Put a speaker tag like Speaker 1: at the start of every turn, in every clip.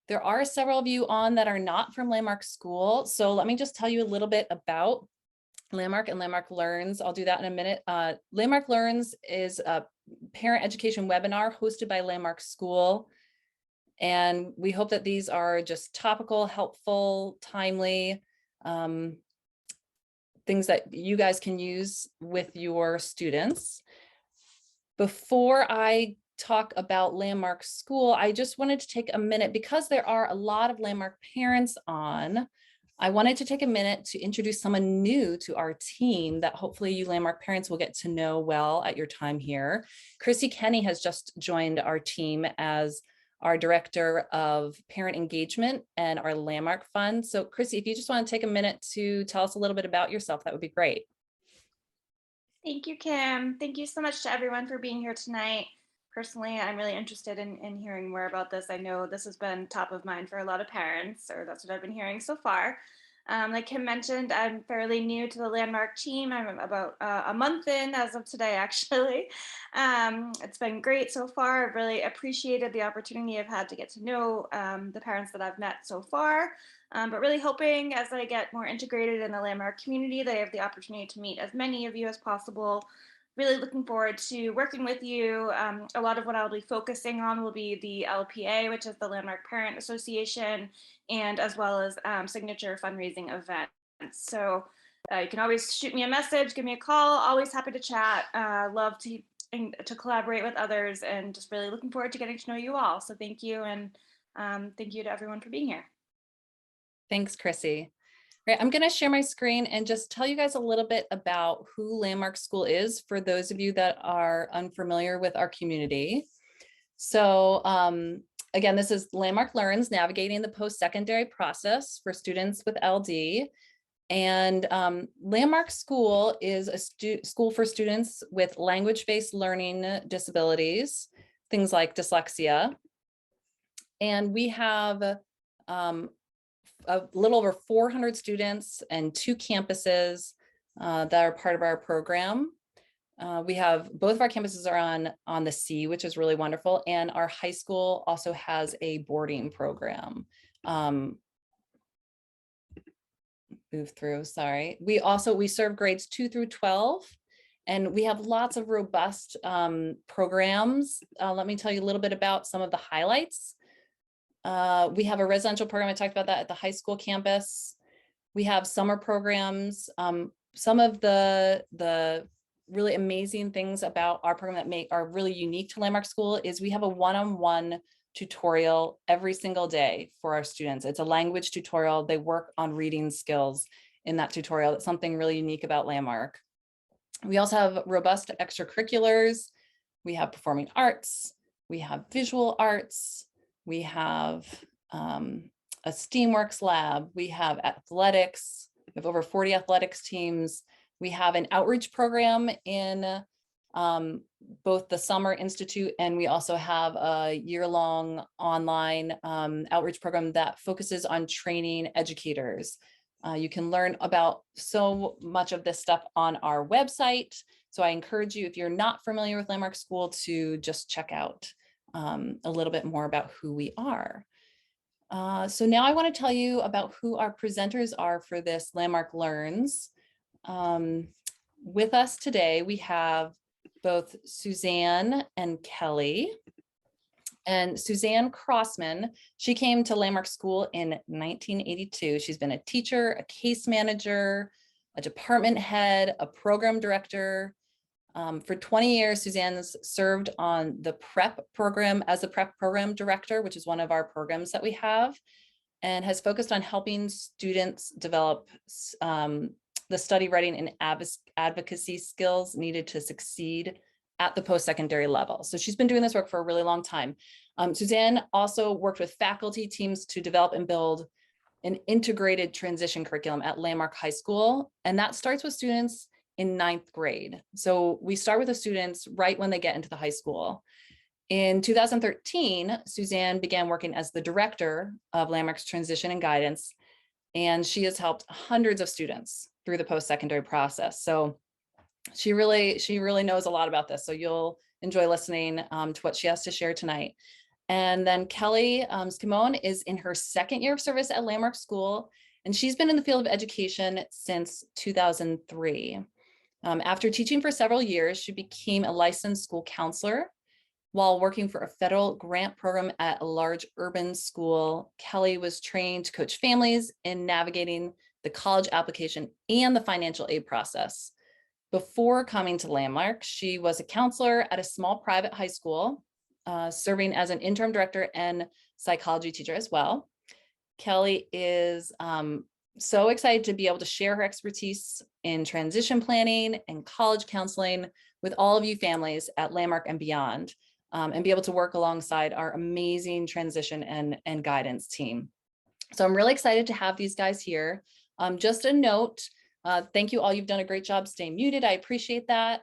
Speaker 1: There are several of you on that are not from Landmark School. So let me just tell you a little bit about Landmark and Landmark Learns. I'll do that in a minute. Landmark Learns is a parent education webinar hosted by Landmark School. And we hope that these are just topical, helpful, timely things that you guys can use with your students. Before I talk about Landmark School, I just wanted to take a minute because there are a lot of Landmark parents on. I wanted to take a minute to introduce someone new to our team that hopefully you Landmark parents will get to know well at your time here. Chrissy Kenny has just joined our team as our Director of Parent Engagement and our Landmark Fund. So Chrissy, if you just want to take a minute to tell us a little bit about yourself, that would be great.
Speaker 2: Thank you, Kim. Thank you so much to everyone for being here tonight. Personally, I'm really interested in hearing more about this. I know this has been top of mind for a lot of parents, or that's what I've been hearing so far. Like Kim mentioned, I'm fairly new to the Landmark team. I'm about a month in as of today, actually. It's been great so far. I've really appreciated the opportunity I've had to get to know the parents that I've met so far. But really hoping as I get more integrated in the Landmark community that I have the opportunity to meet as many of you as possible. Really looking forward to working with you. A lot of what I'll be focusing on will be the LPA, which is the Landmark Parent Association, and as well as signature fundraising events. So you can always shoot me a message, give me a call. Always happy to chat. Love to collaborate with others, and just really looking forward to getting to know you all. So thank you, and thank you to everyone for being here.
Speaker 1: Thanks, Chrissy. Right, I'm going to share my screen and just tell you guys a little bit about who Landmark School is for those of you that are unfamiliar with our community. So again, this is Landmark Learns, navigating the post-secondary process for students with LD. And Landmark School is a school for students with language-based learning disabilities, things like dyslexia. And we have a little over 400 students and 2 campuses that are part of our program. We have both of our campuses are on the sea, which is really wonderful. And our high school also has a boarding program. Move through, sorry. We serve grades 2 through 12. And we have lots of robust programs. Let me tell you a little bit about some of the highlights. We have a residential program. I talked about that at the high school campus. We have summer programs. Some of the really amazing things about our program that are really unique to Landmark School is we have a one-on-one tutorial every single day for our students. It's a language tutorial. They work on reading skills in that tutorial. That's something really unique about Landmark. We also have robust extracurriculars. We have performing arts. We have visual arts. We have a STEAMworks lab. We have athletics. We have over 40 athletics teams. We have an outreach program in both the Summer Institute, and we also have a year-long online outreach program that focuses on training educators. You can learn about so much of this stuff on our website. So I encourage you, if you're not familiar with Landmark School, to just check out a little bit more about who we are. So now I want to tell you about who our presenters are for this Landmark Learns. With us today, we have both Suzanne and Kelly. And Suzanne Crossman, she came to Landmark School in 1982. She's been a teacher, a case manager, a department head, a program director. For 20 years, Suzanne's served on the PrEP program as a PrEP program director, which is one of our programs that we have, and has focused on helping students develop the study writing and advocacy skills needed to succeed at the post-secondary level. So she's been doing this work for a really long time. Suzanne also worked with faculty teams to develop and build an integrated transition curriculum at Landmark High School. And that starts with students in 9th grade. So we start with the students right when they get into the high school. In 2013, Suzanne began working as the director of Landmark's transition and guidance, and she has helped hundreds of students through the post-secondary process. So she really knows a lot about this. So you'll enjoy listening to what she has to share tonight. And then Kelly Skimone is in her second year of service at Landmark School, and she's been in the field of education since 2003. After teaching for several years, she became a licensed school counselor. While working for a federal grant program at a large urban school, Kelly was trained to coach families in navigating the college application and the financial aid process. Before coming to Landmark, she was a counselor at a small private high school, serving as an interim director and psychology teacher as well. Kelly is so excited to be able to share her expertise in transition planning and college counseling with all of you families at Landmark and beyond, and be able to work alongside our amazing transition and guidance team. So I'm really excited to have these guys here. Just a note, thank you all. You've done a great job staying muted. I appreciate that.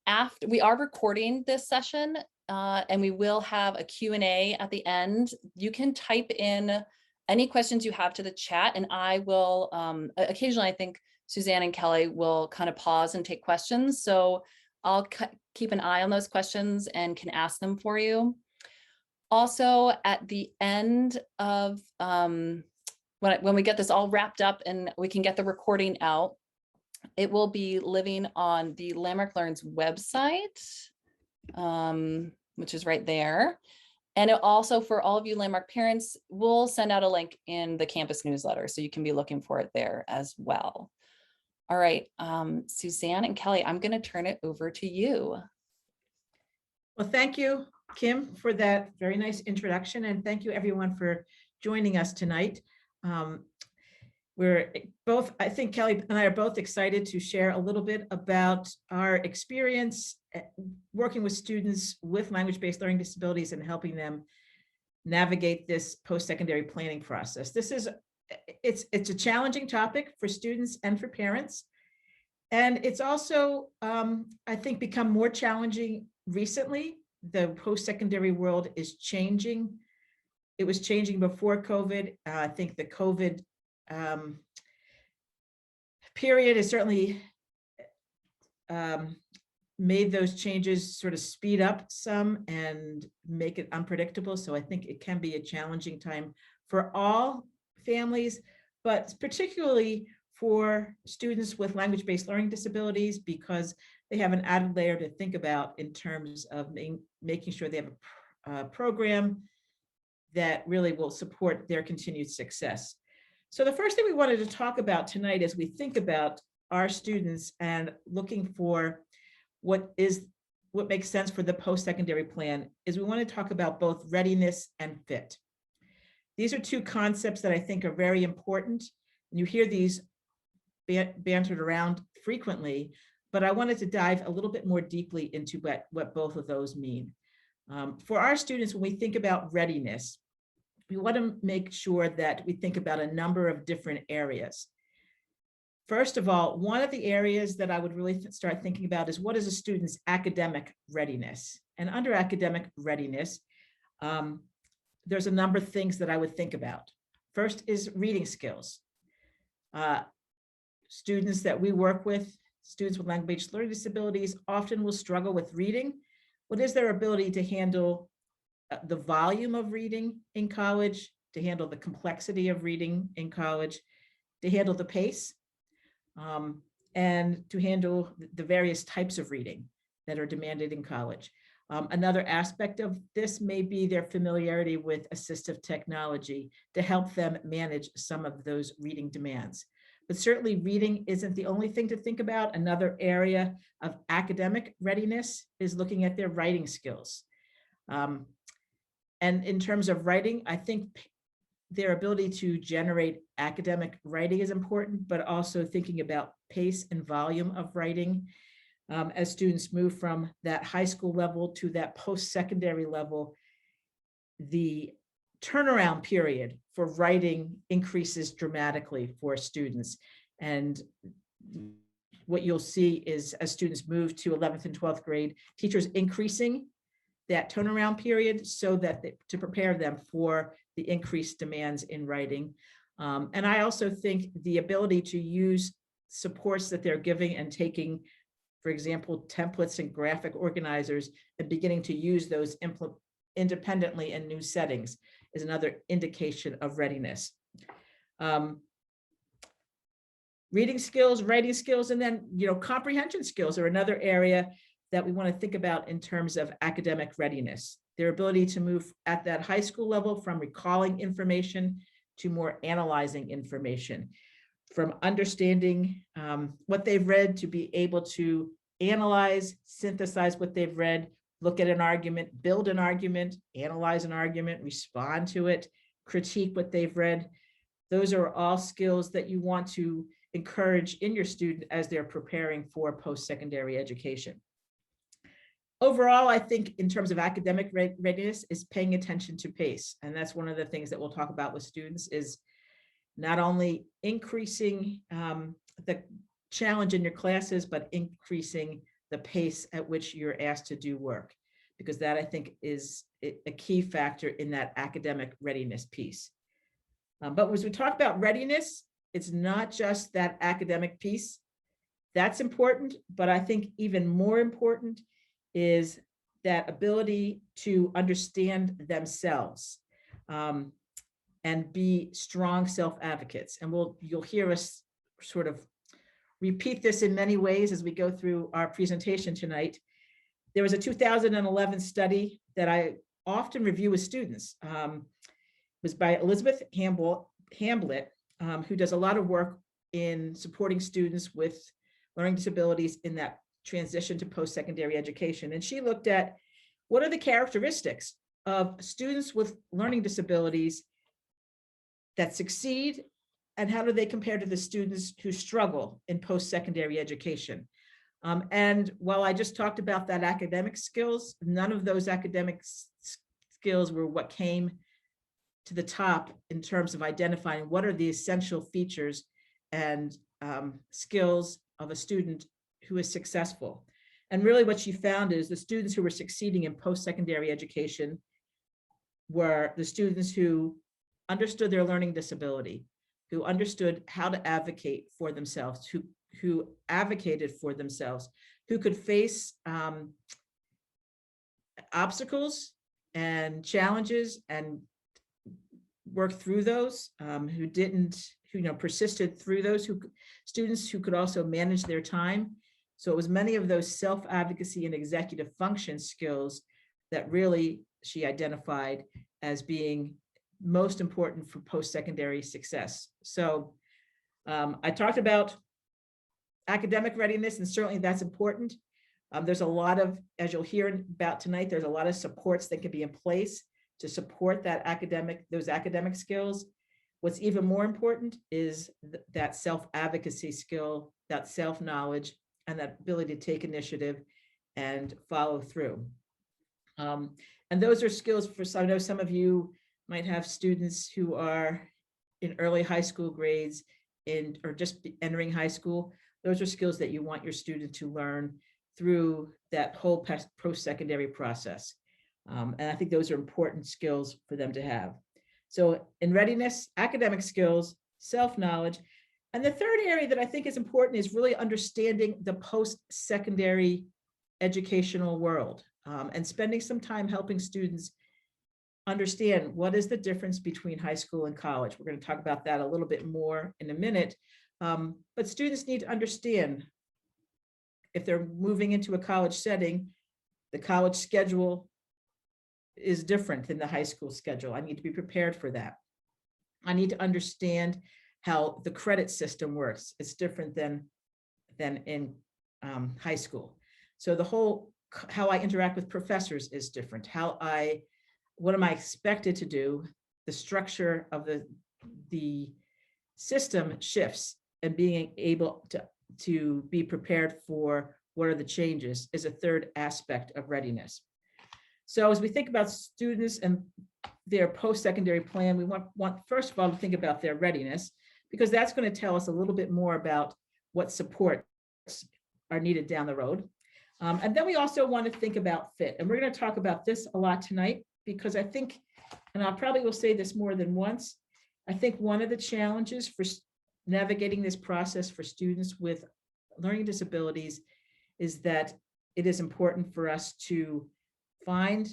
Speaker 1: After we are recording this session, and we will have a Q&A at the end. You can type in any questions you have to the chat, and I will occasionally, I think Suzanne and Kelly will kind of pause and take questions. So I'll keep an eye on those questions and can ask them for you. Also, at the end of when we get this all wrapped up and we can get the recording out, it will be living on the Landmark Learns website, which is right there. And it also, for all of you Landmark parents, we'll send out a link in the campus newsletter, so you can be looking for it there as well. All right, Suzanne and Kelly, I'm going to turn it over to you.
Speaker 3: Well, thank you, Kim, for that very nice introduction, and thank you everyone for joining us tonight. We're both, I think Kelly and I are both excited to share a little bit about our experience working with students with language-based learning disabilities and helping them navigate this post-secondary planning process. It's a challenging topic for students and for parents. And it's also, I think, become more challenging recently. The post-secondary world is changing. It was changing before COVID. I think the COVID period has certainly made those changes sort of speed up some and make it unpredictable. So I think it can be a challenging time for all families, but particularly for students with language-based learning disabilities, because they have an added layer to think about in terms of making sure they have a program that really will support their continued success. So the first thing we wanted to talk about tonight as we think about our students and looking for what makes sense for the post-secondary plan is we want to talk about both readiness and fit. These are two concepts that I think are very important. And you hear these bantered around frequently, but I wanted to dive a little bit more deeply into what both of those mean. For our students, when we think about readiness, we want to make sure that we think about a number of different areas. First of all, one of the areas that I would really start thinking about is what is a student's academic readiness? And under academic readiness, there's a number of things that I would think about. First is reading skills. Students that we work with, students with language-based learning disabilities, often will struggle with reading. What is their ability to handle the volume of reading in college, to handle the complexity of reading in college, to handle the pace, and to handle the various types of reading that are demanded in college. Another aspect of this may be their familiarity with assistive technology to help them manage some of those reading demands. But certainly reading isn't the only thing to think about. Another area of academic readiness is looking at their writing skills. And in terms of writing, I think their ability to generate academic writing is important, but also thinking about pace and volume of writing as students move from that high school level to that post-secondary level. The turnaround period for writing increases dramatically for students. And what you'll see is as students move to 11th and 12th grade, teachers increasing that turnaround period so that to prepare them for the increased demands in writing. And I also think the ability to use supports that they're giving and taking, for example, templates and graphic organizers, and beginning to use those independently in new settings is another indication of readiness. Reading skills, writing skills, and then, comprehension skills are another area that we want to think about in terms of academic readiness. Their ability to move at that high school level from recalling information to more analyzing information, from understanding what they've read to be able to analyze, synthesize what they've read, look at an argument, build an argument, analyze an argument, respond to it, critique what they've read. Those are all skills that you want to encourage in your student as they're preparing for post-secondary education. Overall, I think in terms of academic readiness is paying attention to pace. And that's one of the things that we'll talk about with students is not only increasing the challenge in your classes, but increasing the pace at which you're asked to do work, because that I think is a key factor in that academic readiness piece. But as we talk about readiness, it's not just that academic piece. That's important, but I think even more important is that ability to understand themselves and be strong self-advocates. And you'll hear us sort of repeat this in many ways as we go through our presentation tonight. There was a 2011 study that I often review with students. It was by Elizabeth Hamblett, who does a lot of work in supporting students with learning disabilities in that transition to post-secondary education. And she looked at what are the characteristics of students with learning disabilities that succeed, and how do they compare to the students who struggle in post-secondary education. And while I just talked about that academic skills, none of those academic skills were what came to the top in terms of identifying what are the essential features and skills of a student who is successful. And really what she found is the students who were succeeding in post-secondary education were the students who understood their learning disability, who understood how to advocate for themselves, who advocated for themselves, who could face obstacles and challenges and work through those, who persisted through those, students who could also manage their time. So it was many of those self-advocacy and executive function skills that really she identified as being most important for post-secondary success. So I talked about academic readiness, and certainly that's important. There's a lot of, as you'll hear about tonight, there's a lot of supports that can be in place to support those academic skills. What's even more important is that self-advocacy skill, that self-knowledge, and that ability to take initiative and follow through. And those are skills for some. I know some of you might have students who are in early high school grades or just entering high school. Those are skills that you want your student to learn through that whole post-secondary process. And I think those are important skills for them to have. So in readiness, academic skills, self-knowledge. And the third area that I think is important is really understanding the post-secondary educational world and spending some time helping students understand what is the difference between high school and college. We're going to talk about that a little bit more in a minute. But students need to understand if they're moving into a college setting, the college schedule is different than the high school schedule. I need to be prepared for that. I need to understand how the credit system works. It's different than in high school. So how I interact with professors is different. What am I expected to do? The structure of the system shifts, and being able to be prepared for what are the changes is a third aspect of readiness. So as we think about students and their post-secondary plan, we want first of all to think about their readiness, because that's going to tell us a little bit more about what supports are needed down the road. And then we also want to think about fit. And we're going to talk about this a lot tonight, because I think, and I probably will say this more than once, I think one of the challenges for navigating this process for students with learning disabilities is that it is important for us to find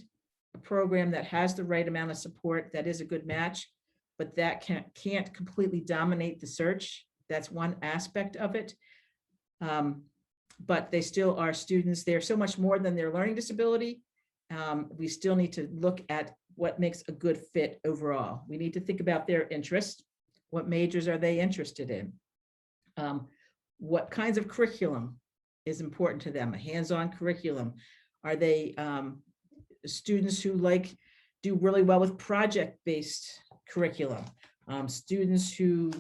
Speaker 3: a program that has the right amount of support, that is a good match, but that can't completely dominate the search. That's one aspect of it. But they still are students. They're so much more than their learning disability. We still need to look at what makes a good fit overall. We need to think about their interest. What majors are they interested in? What kinds of curriculum is important to them? A hands-on curriculum. Are they students who do really well with project-based curriculum? Students who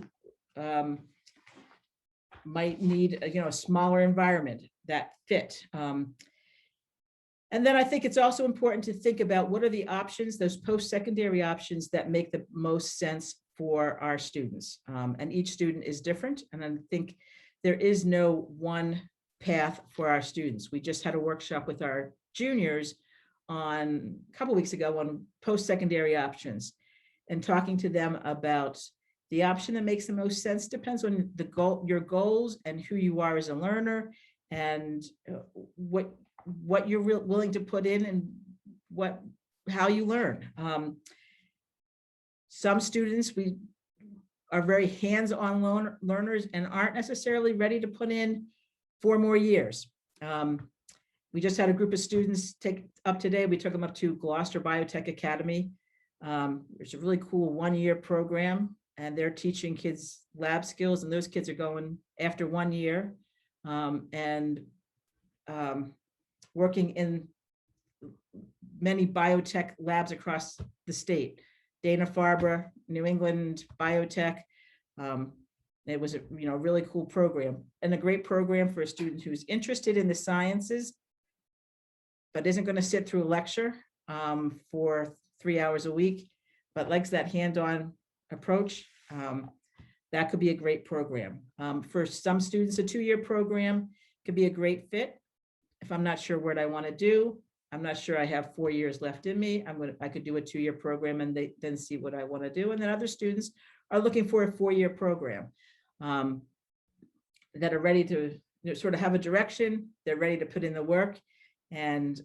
Speaker 3: might need a smaller environment that fit. And then I think it's also important to think about what are the options, those post-secondary options that make the most sense for our students. And each student is different. And I think there is no one path for our students. We just had a workshop with our juniors a couple weeks ago on post-secondary options, and talking to them about the option that makes the most sense depends on your goals and who you are as a learner, and what you're willing to put in and how you learn. Some students are very hands-on learners and aren't necessarily ready to put in 4 more years. We just had a group of students take up today. We took them up to Gloucester Biotech Academy. It's a really cool 1-year program, and they're teaching kids lab skills, and those kids are going after 1 year and working in many biotech labs across the state. Dana-Farber, New England Biotech. It was a really cool program, and a great program for a student who's interested in the sciences, but isn't going to sit through a lecture for 3 hours a week, but likes that hands-on approach. That could be a great program. For some students, a 2-year program could be a great fit. If I'm not sure what I want to do, I'm not sure I have 4 years left in me, I could do a 2-year program and then see what I want to do. And then other students are looking for a 4-year program that are ready to sort of have a direction. They're ready to put in the work and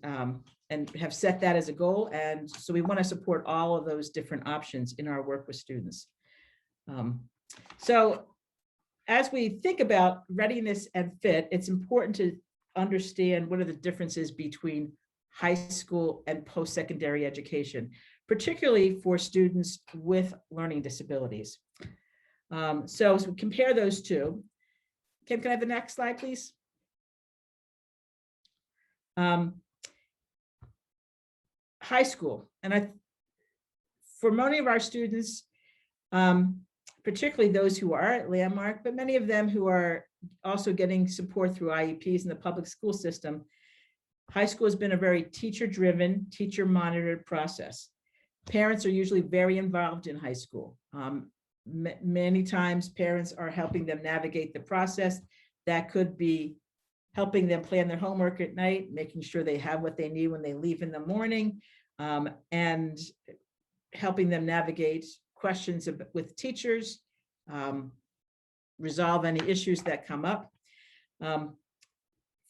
Speaker 3: have set that as a goal. And so we want to support all of those different options in our work with students. So as we think about readiness and fit, it's important to understand what are the differences between high school and post-secondary education, particularly for students with learning disabilities. So as we compare those two, Kim, can I have the next slide, please? High school, and for many of our students, particularly those who are at Landmark, but many of them who are also getting support through IEPs in the public school system, high school has been a very teacher-driven, teacher-monitored process. Parents are usually very involved in high school. Many times parents are helping them navigate the process. That could be helping them plan their homework at night, making sure they have what they need when they leave in the morning, and helping them navigate questions with teachers, resolve any issues that come up.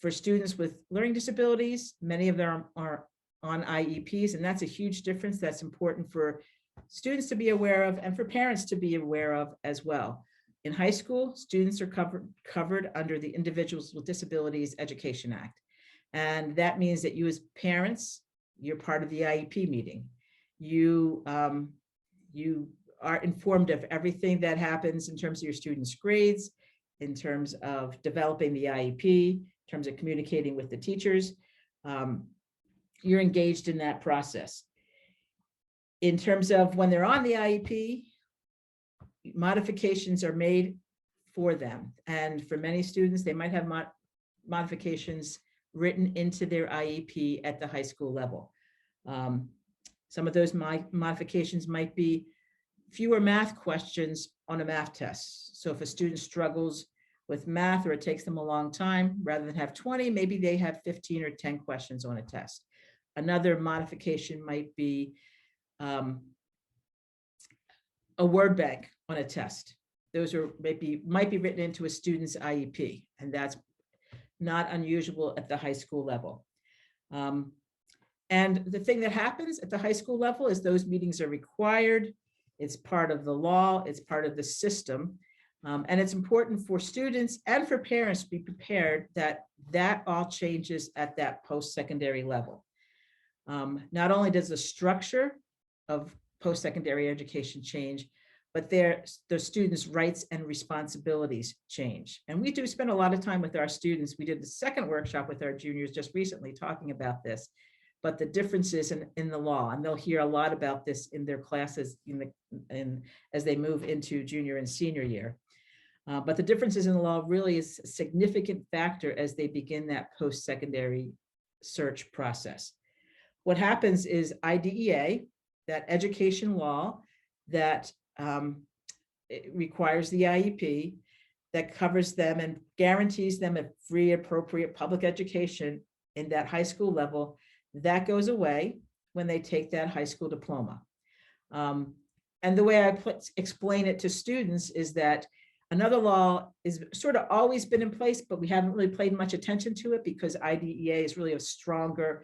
Speaker 3: For students with learning disabilities, many of them are on IEPs, and that's a huge difference. That's important for students to be aware of and for parents to be aware of as well. In high school, students are covered under the Individuals with Disabilities Education Act. And that means that you as parents, you're part of the IEP meeting. You are informed of everything that happens in terms of your students' grades, in terms of developing the IEP, in terms of communicating with the teachers. You're engaged in that process. In terms of when they're on the IEP, modifications are made for them. And for many students, they might have modifications written into their IEP at the high school level. Some of those modifications might be fewer math questions on a math test. So if a student struggles with math or it takes them a long time, rather than have 20, maybe they have 15 or 10 questions on a test. Another modification might be a word bank on a test. Those are might be written into a student's IEP, and that's not unusual at the high school level. And the thing that happens at the high school level is those meetings are required. It's part of the law. It's part of the system. And it's important for students and for parents to be prepared that that all changes at that post-secondary level. Not only does the structure of post-secondary education change, but the students' rights and responsibilities change. And we do spend a lot of time with our students. We did the second workshop with our juniors just recently talking about this, but the differences in the law, and they'll hear a lot about this in their classes as they move into junior and senior year. But the differences in the law really is a significant factor as they begin that post-secondary search process. What happens is IDEA, that education law that it requires the IEP, that covers them and guarantees them a free, appropriate public education in that high school level, that goes away when they take that high school diploma. And the way I explain it to students is that another law is sort of always been in place, but we haven't really paid much attention to it because IDEA is really a stronger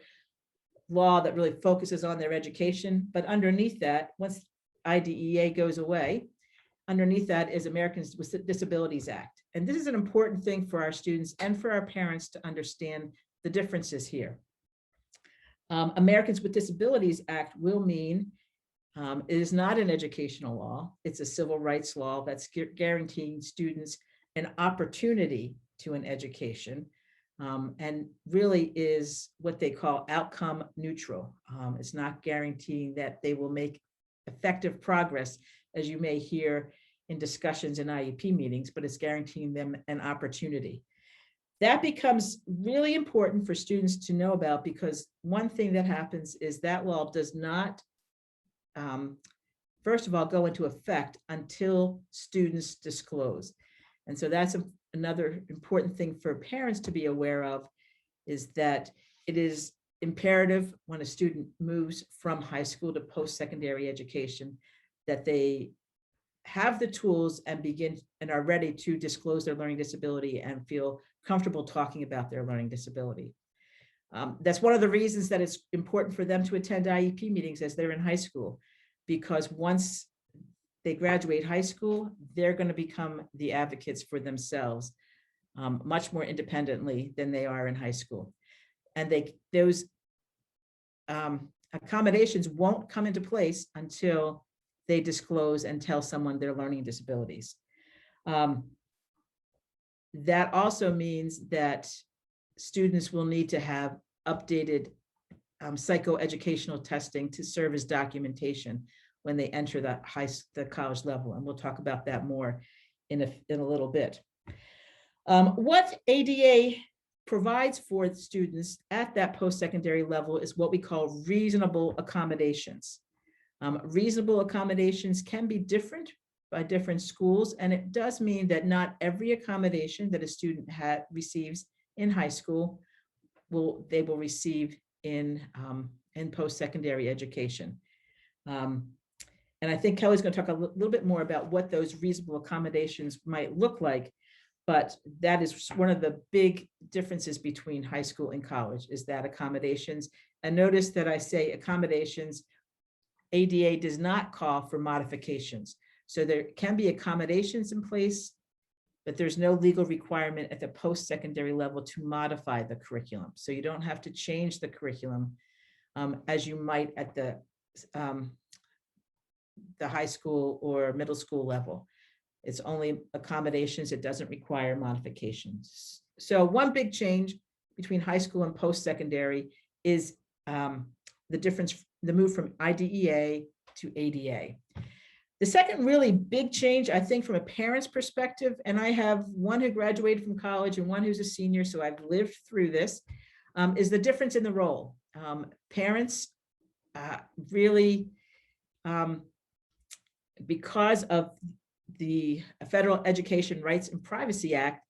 Speaker 3: law that really focuses on their education. But underneath that, once IDEA goes away, underneath that is Americans with Disabilities Act. And this is an important thing for our students and for our parents to understand the differences here. Americans with Disabilities Act will mean it is not an educational law. It's a civil rights law that's guaranteeing students an opportunity to an education, and really is what they call outcome neutral. It's not guaranteeing that they will make effective progress, as you may hear in discussions in IEP meetings, but it's guaranteeing them an opportunity. That becomes really important for students to know about, because one thing that happens is that law does not, first of all, go into effect until students disclose. And so that's another important thing for parents to be aware of, is that it is imperative when a student moves from high school to post-secondary education that they have the tools and begin and are ready to disclose their learning disability and feel comfortable talking about their learning disability. That's one of the reasons that it's important for them to attend IEP meetings as they're in high school, because once they graduate high school, they're going to become the advocates for themselves much more independently than they are in high school. And those accommodations won't come into place until they disclose and tell someone their learning disabilities. That also means that students will need to have updated psychoeducational testing to serve as documentation when they enter the college level. And we'll talk about that more in a little bit. What ADA provides for students at that post-secondary level is what we call reasonable accommodations. Reasonable accommodations can be different by different schools, and it does mean that not every accommodation that a student receives in high school they will receive in post-secondary education. And I think Kelly's going to talk a little bit more about what those reasonable accommodations might look like, but that is one of the big differences between high school and college, is that accommodations. And notice that I say accommodations. ADA does not call for modifications. So there can be accommodations in place, but there's no legal requirement at the post-secondary level to modify the curriculum. So you don't have to change the curriculum as you might at the high school or middle school level. It's only accommodations. It doesn't require modifications. So one big change between high school and post-secondary is the difference, the move from IDEA to ADA. The second really big change, I think, from a parent's perspective, and I have one who graduated from college and one who's a senior, so I've lived through this, is the difference in the role. Parents really, because of the Federal Education Rights and Privacy Act,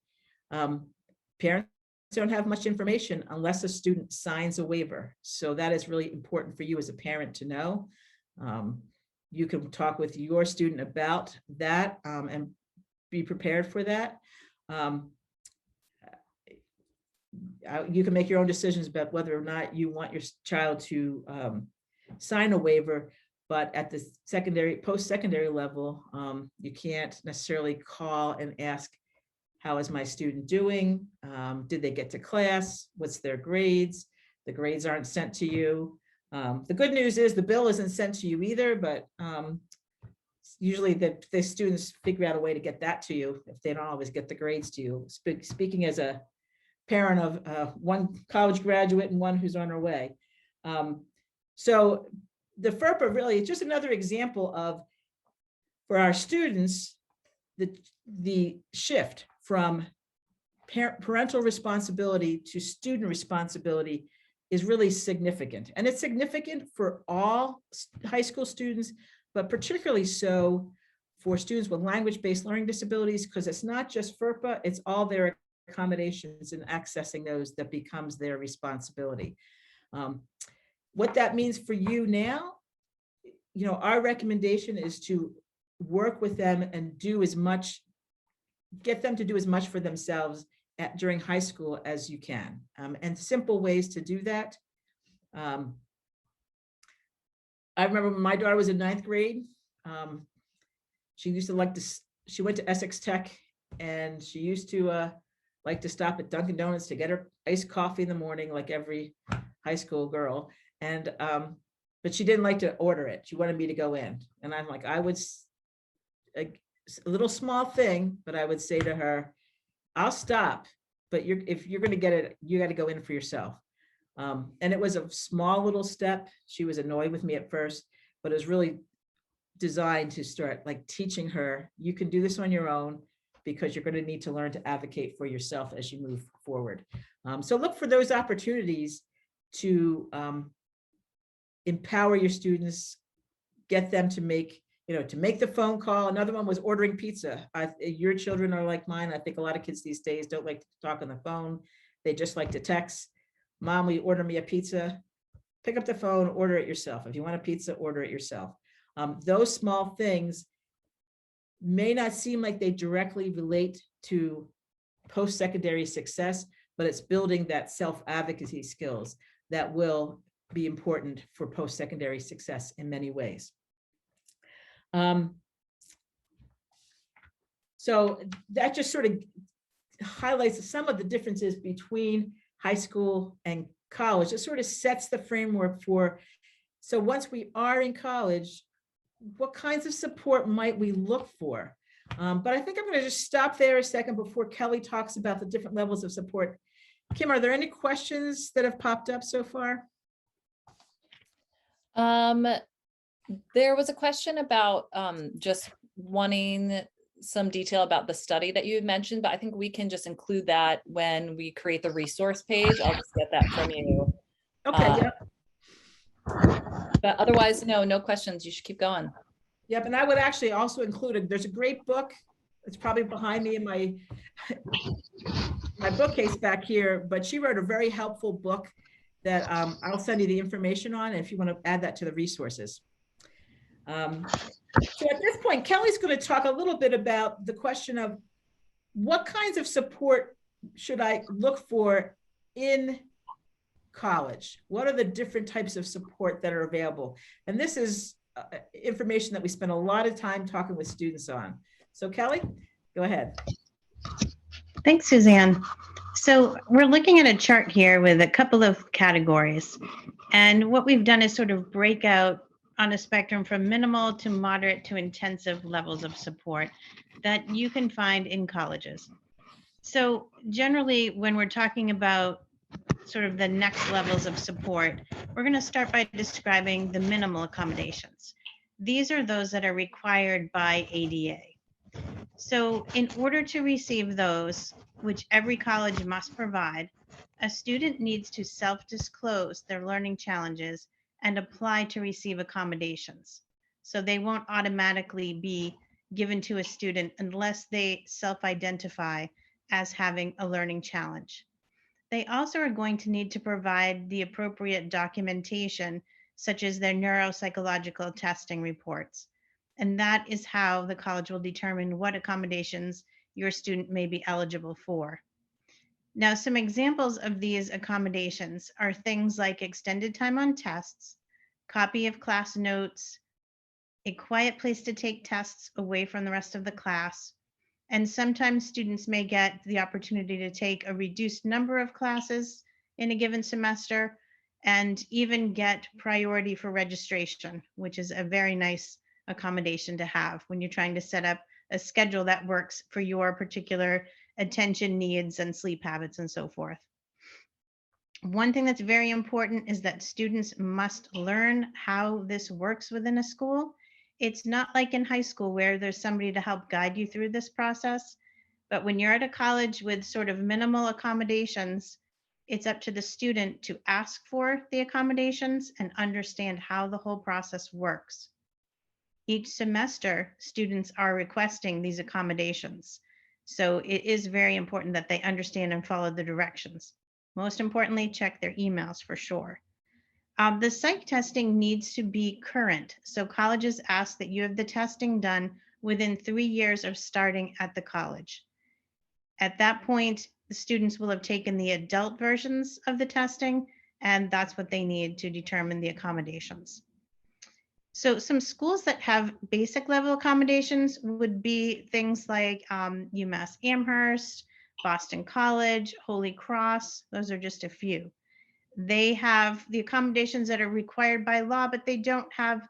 Speaker 3: parents don't have much information unless a student signs a waiver. So that is really important for you as a parent to know. You can talk with your student about that and be prepared for that. you can make your own decisions about whether or not you want your child to sign a waiver, but at the post-secondary level, you can't necessarily call and ask, how is my student doing? Did they get to class? What's their grades? The grades aren't sent to you. The good news is the bill isn't sent to you either, but usually the students figure out a way to get that to you if they don't always get the grades to you. Speaking as a parent of one college graduate and one who's on her way. So the FERPA really is just another example of, for our students, the shift from parental responsibility to student responsibility is really significant. And it's significant for all high school students, but particularly so for students with language-based learning disabilities, because it's not just FERPA, it's all their accommodations and accessing those that becomes their responsibility. What that means for you now, our recommendation is to work with them and get them to do as much for themselves during high school as you can. And simple ways to do that. I remember when my daughter was in 9th grade, she used to she went to Essex Tech, and she used to like to stop at Dunkin' Donuts to get her iced coffee in the morning, like every high school girl. And but she didn't like to order it. She wanted me to go in. And I'm like, a little small thing, but I would say to her, I'll stop, but if you're going to get it, you got to go in for yourself. And it was a small little step. She was annoyed with me at first, but it was really designed to start like teaching her, you can do this on your own, because you're going to need to learn to advocate for yourself as you move forward. So look for those opportunities to empower your students, get them to make the phone call. Another one was ordering pizza. Your children are like mine. I think a lot of kids these days don't like to talk on the phone. They just like to text. Mom, will you order me a pizza? Pick up the phone, order it yourself. If you want a pizza, order it yourself. Those small things may not seem like they directly relate to post-secondary success, but it's building that self-advocacy skills that will be important for post-secondary success in many ways. So that just sort of highlights some of the differences between high school and college. It sort of sets the framework for, so once we are in college, what kinds of support might we look for? But I think I'm going to just stop there a second before Kelly talks about the different levels of support. Kim, are there any questions that have popped up so far?
Speaker 1: There was a question about just wanting some detail about the study that you had mentioned, but I think we can just include that when we create the resource page. I'll just get that from you.
Speaker 3: Okay, yeah.
Speaker 1: But otherwise, no questions. You should keep going.
Speaker 3: Yep, and I would actually also include there's a great book. It's probably behind me in my bookcase back here, but she wrote a very helpful book that I'll send you the information on if you want to add that to the resources. So at this point, Kelly's going to talk a little bit about the question of what kinds of support should I look for in college? What are the different types of support that are available? And this is information that we spend a lot of time talking with students on. So Kelly, go ahead.
Speaker 4: Thanks, Suzanne. So we're looking at a chart here with a couple of categories. And what we've done is sort of break out on a spectrum from minimal to moderate to intensive levels of support that you can find in colleges. So generally, when we're talking about sort of the next levels of support, we're going to start by describing the minimal accommodations. These are those that are required by ADA. So in order to receive those, which every college must provide, a student needs to self-disclose their learning challenges and apply to receive accommodations. So they won't automatically be given to a student unless they self-identify as having a learning challenge. They also are going to need to provide the appropriate documentation, such as their neuropsychological testing reports. And that is how the college will determine what accommodations your student may be eligible for. Now, some examples of these accommodations are things like extended time on tests, copy of class notes, a quiet place to take tests away from the rest of the class, and sometimes students may get the opportunity to take a reduced number of classes in a given semester and even get priority for registration, which is a very nice accommodation to have when you're trying to set up a schedule that works for your particular attention needs and sleep habits and so forth. One thing that's very important is that students must learn how this works within a school. It's not like in high school where there's somebody to help guide you through this process. But when you're at a college with sort of minimal accommodations, it's up to the student to ask for the accommodations and understand how the whole process works. Each semester, students are requesting these accommodations. So it is very important that they understand and follow the directions. Most importantly, check their emails for sure. The psych testing needs to be current. So colleges ask that you have the testing done within 3 years of starting at the college. At that point, the students will have taken the adult versions of the testing, and that's what they need to determine the accommodations. So some schools that have basic level accommodations would be things like UMass Amherst, Boston College, Holy Cross. Those are just a few. They have the accommodations that are required by law, but they don't have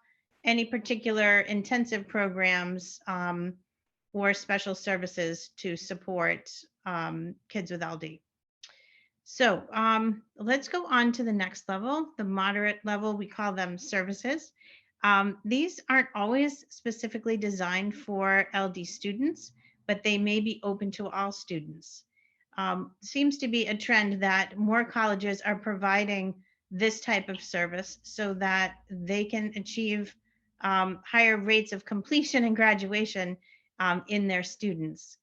Speaker 4: any particular intensive programs or special services to support kids with LD. So let's go on to the next level, the moderate level. We call them services. These aren't always specifically designed for LD students, but they may be open to all students. Seems to be a trend that more colleges are providing this type of service so that they can achieve higher rates of completion and graduation in their students.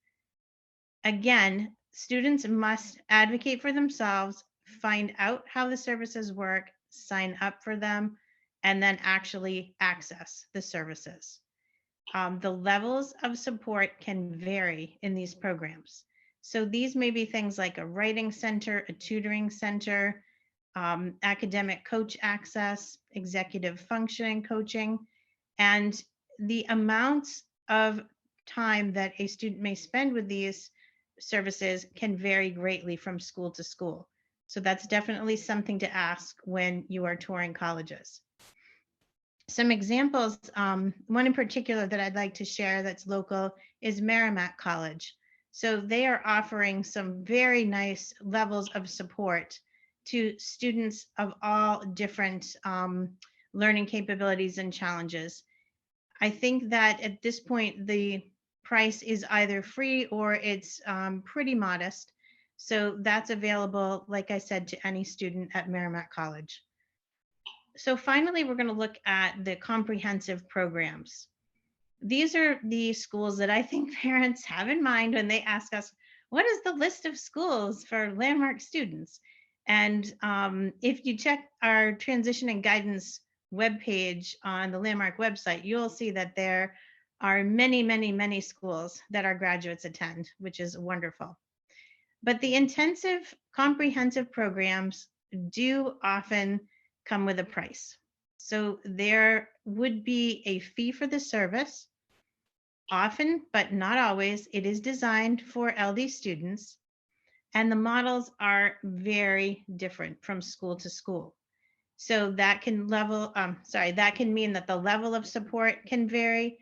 Speaker 4: Again, students must advocate for themselves, find out how the services work, sign up for them, and then actually access the services. The levels of support can vary in these programs. So these may be things like a writing center, a tutoring center, academic coach access, executive functioning coaching, and the amounts of time that a student may spend with these services can vary greatly from school to school. So that's definitely something to ask when you are touring colleges. Some examples, one in particular that I'd like to share that's local is Merrimack College. So they are offering some very nice levels of support to students of all different learning capabilities and challenges. I think that at this point, the price is either free or it's pretty modest. So that's available, like I said, to any student at Merrimack College. So finally, we're going to look at the comprehensive programs. These are the schools that I think parents have in mind when they ask us, what is the list of schools for Landmark students? And if you check our transition and guidance webpage on the Landmark website, you'll see that there are many, many, many schools that our graduates attend, which is wonderful. But the intensive comprehensive programs do often come with a price. So there would be a fee for the service. Often, but not always, it is designed for LD students, and the models are very different from school to school. So that can that can mean that the level of support can vary.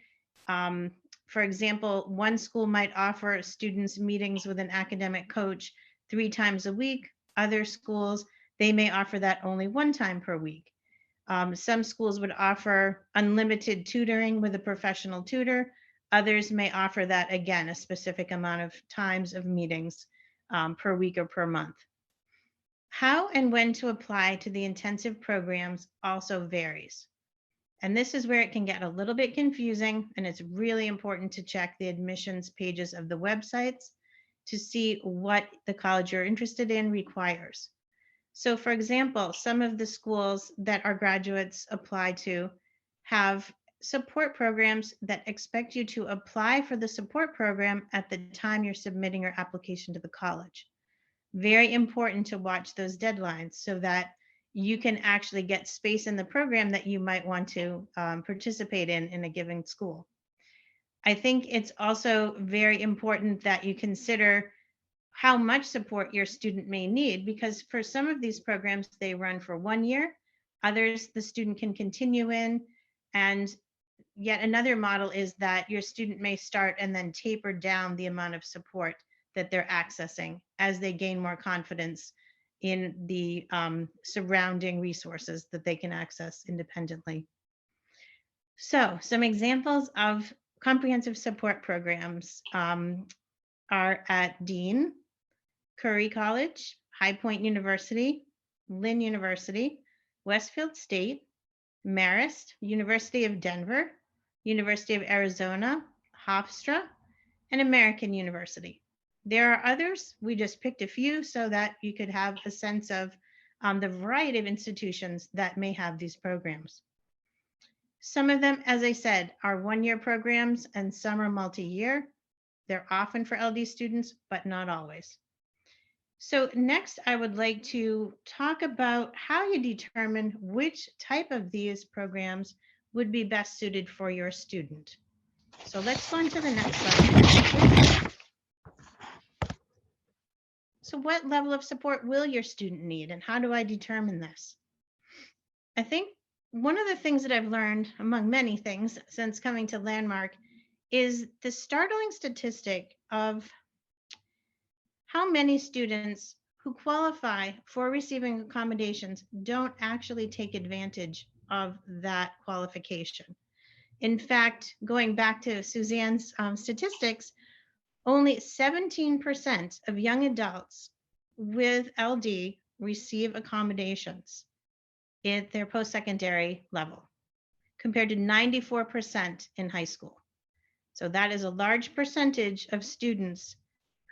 Speaker 4: For example, one school might offer students meetings with an academic coach 3 times a week. Other schools, they may offer that only 1 time per week. Some schools would offer unlimited tutoring with a professional tutor. Others may offer that, again, a specific amount of times of meetings per week or per month. How and when to apply to the intensive programs also varies. And this is where it can get a little bit confusing, and it's really important to check the admissions pages of the websites to see what the college you're interested in requires. So for example, some of the schools that our graduates apply to have support programs that expect you to apply for the support program at the time you're submitting your application to the college. Very important to watch those deadlines so that you can actually get space in the program that you might want to participate in a given school. I think it's also very important that you consider how much support your student may need, because for some of these programs, they run for 1 year, others the student can continue in, and yet another model is that your student may start and then taper down the amount of support that they're accessing as they gain more confidence in the surrounding resources that they can access independently. So some examples of comprehensive support programs are at Dean, Curry College, High Point University, Lynn University, Westfield State, Marist, University of Denver, University of Arizona, Hofstra, and American University. There are others. We just picked a few so that you could have a sense of the variety of institutions that may have these programs. Some of them, as I said, are 1-year programs and some are multi-year. They're often for LD students, but not always. So next, I would like to talk about how you determine which type of these programs would be best suited for your student. So let's go on to the next slide. So what level of support will your student need, and how do I determine this? I think one of the things that I've learned, among many things since coming to Landmark, is the startling statistic of how many students who qualify for receiving accommodations don't actually take advantage of that qualification. In fact, going back to Suzanne's statistics, only 17% of young adults with LD receive accommodations at their post-secondary level, compared to 94% in high school. So that is a large percentage of students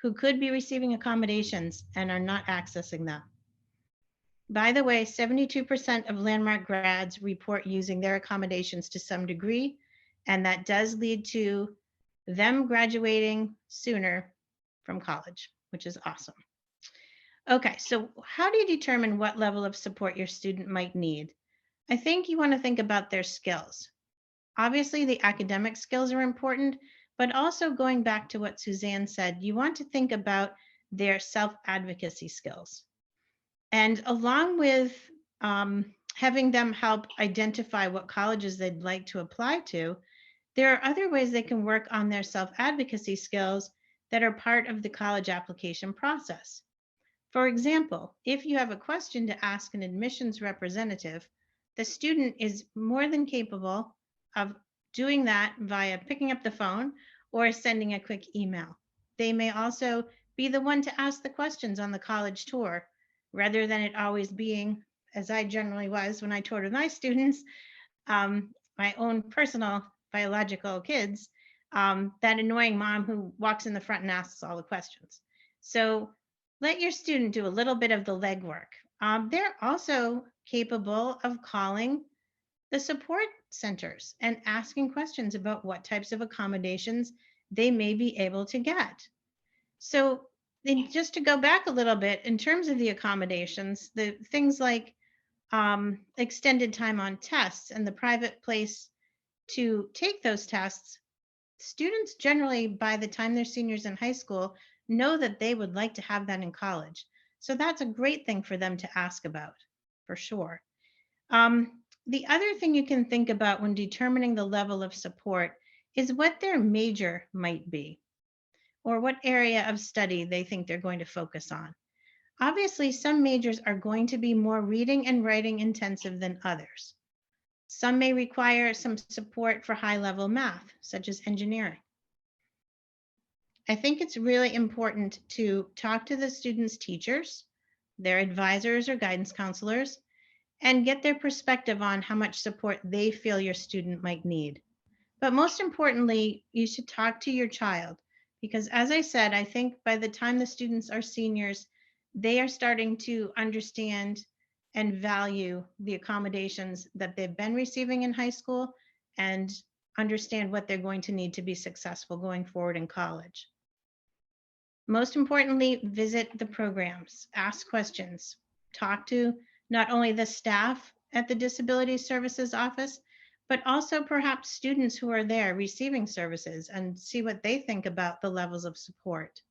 Speaker 4: who could be receiving accommodations and are not accessing them. By the way, 72% of Landmark grads report using their accommodations to some degree, and that does lead to them graduating sooner from college, which is awesome. Okay, so how do you determine what level of support your student might need? I think you want to think about their skills. Obviously, the academic skills are important, but also going back to what Suzanne said, you want to think about their self-advocacy skills. And along with having them help identify what colleges they'd like to apply to, there are other ways they can work on their self-advocacy skills that are part of the college application process. For example, if you have a question to ask an admissions representative, the student is more than capable of doing that via picking up the phone or sending a quick email. They may also be the one to ask the questions on the college tour, rather than it always being, as I generally was when I toured with my students, my own personal biological kids, that annoying mom who walks in the front and asks all the questions. So let your student do a little bit of the legwork. They're also capable of calling the support centers and asking questions about what types of accommodations they may be able to get. So then just to go back a little bit, in terms of the accommodations, the things like extended time on tests and the private place to take those tests, students generally, by the time they're seniors in high school, know that they would like to have that in college. So that's a great thing for them to ask about, for sure. The other thing you can think about when determining the level of support is what their major might be, or what area of study they think they're going to focus on. Obviously, some majors are going to be more reading and writing intensive than others. Some may require some support for high-level math, such as engineering. I think it's really important to talk to the students' teachers, their advisors or guidance counselors, and get their perspective on how much support they feel your student might need. But most importantly, you should talk to your child, because as I said, I think by the time the students are seniors, they are starting to understand and value the accommodations that they've been receiving in high school and understand what they're going to need to be successful going forward in college. Most importantly, visit the programs, ask questions, talk to not only the staff at the Disability Services Office, but also perhaps students who are there receiving services and see what they think about the levels of support.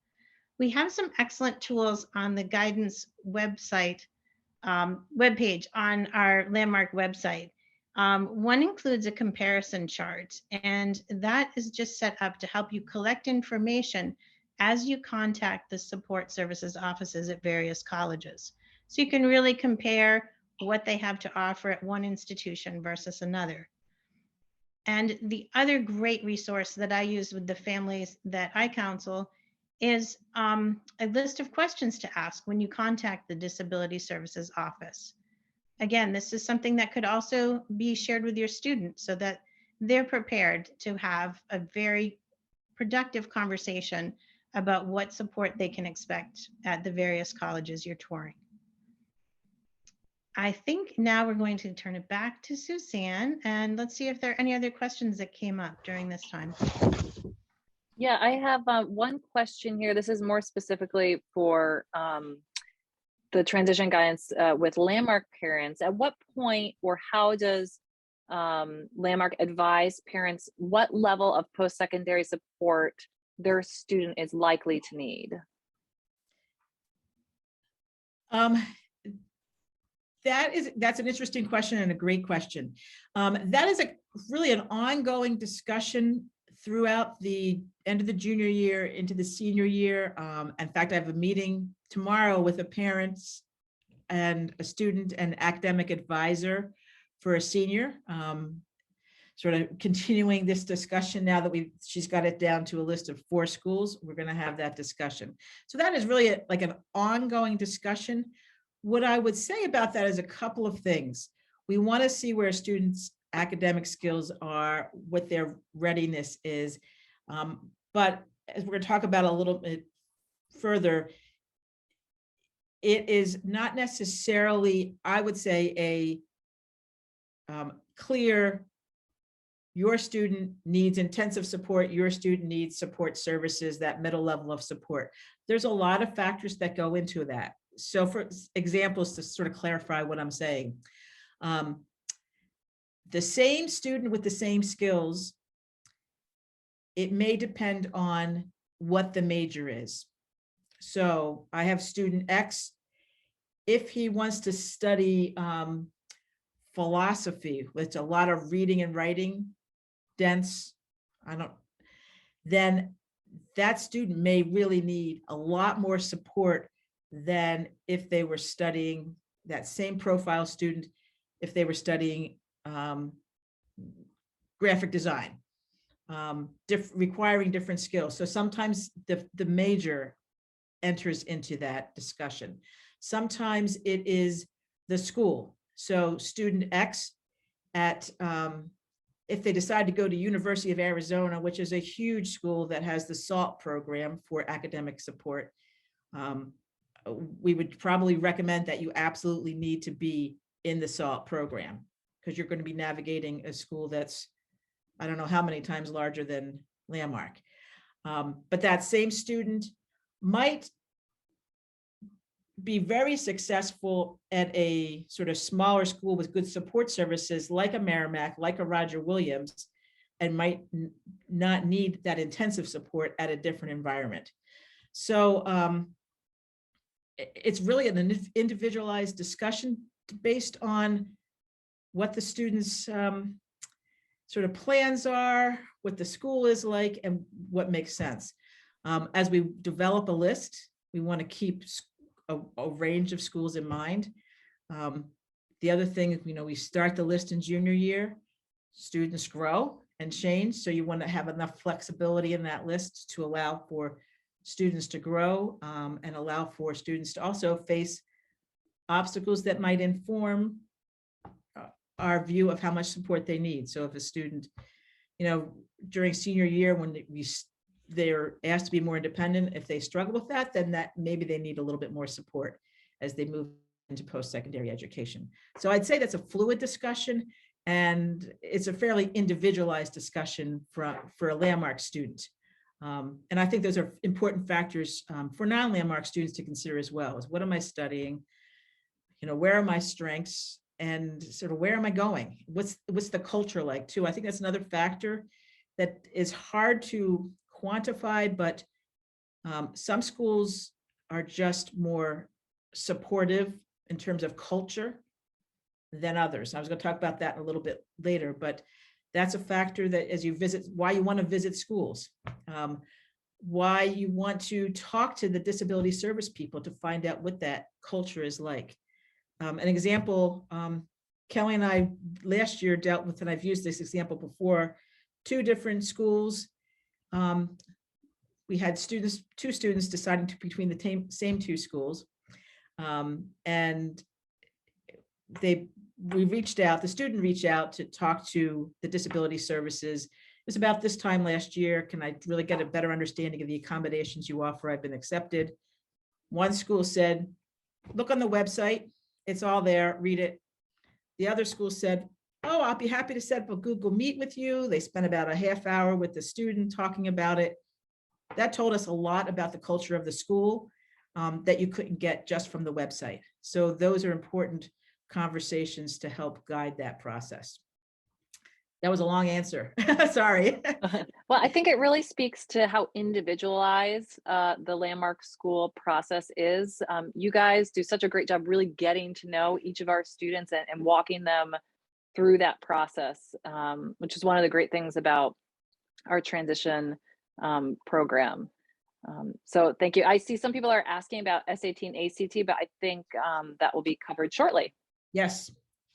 Speaker 4: We have some excellent tools on the guidance website, webpage on our Landmark website. One includes a comparison chart, and that is just set up to help you collect information as you contact the support services offices at various colleges. So you can really compare what they have to offer at one institution versus another. And the other great resource that I use with the families that I counsel is a list of questions to ask when you contact the Disability Services Office. Again, this is something that could also be shared with your students so that they're prepared to have a very productive conversation about what support they can expect at the various colleges you're touring. I think now we're going to turn it back to Suzanne, and let's see if there are any other questions that came up during this time.
Speaker 1: Yeah, I have one question here. This is more specifically for the transition guidance with Landmark parents. At what point or how does Landmark advise parents what level of post-secondary support their student is likely to need?
Speaker 3: That's an interesting question and a great question. That is really an ongoing discussion throughout the end of the junior year into the senior year. In fact, I have a meeting tomorrow with a parent and a student and academic advisor for a senior, sort of continuing this discussion now that she's got it down to a list of 4 schools. We're going to have that discussion. So that is really like an ongoing discussion. What I would say about that is a couple of things. We want to see where students' academic skills are, what their readiness is. But as we're going to talk about a little bit further, it is not necessarily, I would say, a clear, your student needs intensive support, your student needs support services, that middle level of support. There's a lot of factors that go into that. So for examples, to sort of clarify what I'm saying, the same student with the same skills, it may depend on what the major is. So I have student X, if he wants to study philosophy with a lot of reading and writing, dense, then that student may really need a lot more support than if they were studying, that same profile student, if they were studying graphic design, requiring different skills. So sometimes the major enters into that discussion. Sometimes it is the school. So student X at, if they decide to go to University of Arizona, which is a huge school that has the SALT program for academic support, we would probably recommend that you absolutely need to be in the SALT program, because you're going to be navigating a school that's, I don't know how many times larger than Landmark. But that same student might be very successful at a sort of smaller school with good support services like a Merrimack, like a Roger Williams, and might not need that intensive support at a different environment. So it's really an individualized discussion based on what the students' sort of plans are, what the school is like, and what makes sense. As we develop a list, we want to keep a range of schools in mind. The other thing is, we start the list in junior year, students grow and change. So you want to have enough flexibility in that list to allow for students to grow and allow for students to also face obstacles that might inform our view of how much support they need. So if a student, during senior year, when they're asked to be more independent, if they struggle with that, then that maybe they need a little bit more support as they move into post-secondary education. So I'd say that's a fluid discussion, and it's a fairly individualized discussion for a Landmark student. And I think those are important factors for non-landmark students to consider as well, is what am I studying? You know, where are my strengths, and sort of where am I going? What's the culture like too? I think that's another factor that is hard to quantify, but some schools are just more supportive in terms of culture than others. I was going to talk about that a little bit later, but that's a factor that as you visit, why you want to visit schools, why you want to talk to the disability service people to find out what that culture is like. An example, Kelly and I last year dealt with, and I've used this example before, 2 different schools. We had two students deciding between the same 2 schools. And we reached out, the student reached out to talk to the disability services. It was about this time last year. Can I really get a better understanding of the accommodations you offer? I've been accepted. One school said, look on the website, it's all there, read it. The other school said, oh, I'll be happy to set up a Google Meet with you. They spent about a half hour with the student talking about it. That told us a lot about the culture of the school that you couldn't get just from the website. So those are important conversations to help guide that process. That was a long answer. Sorry.
Speaker 5: Well, I think it really speaks to how individualized the Landmark School process is. You guys do such a great job really getting to know each of our students and walking them through that process, which is one of the great things about our transition program. So thank you. I see some people are asking about SAT and ACT, but I think that will be covered shortly.
Speaker 3: Yes.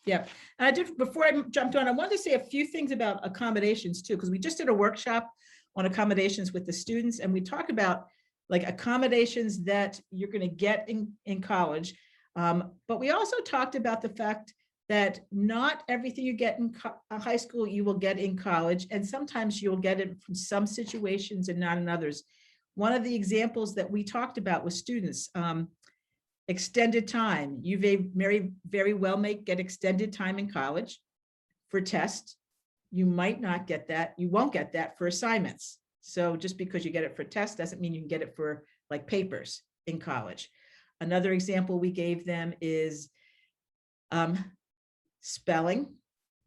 Speaker 3: Yeah. And I did, before I jumped on, I wanted to say a few things about accommodations too, because we just did a workshop on accommodations with the students, and we talked about like accommodations that you're going to get in college. But we also talked about the fact that not everything you get in high school, you will get in college. And sometimes you'll get it from some situations and not in others. One of the examples that we talked about with students, extended time. You very well may get extended time in college for tests. You might not get that. You won't get that for assignments. So just because you get it for tests doesn't mean you can get it for like papers in college. Another example we gave them is spelling.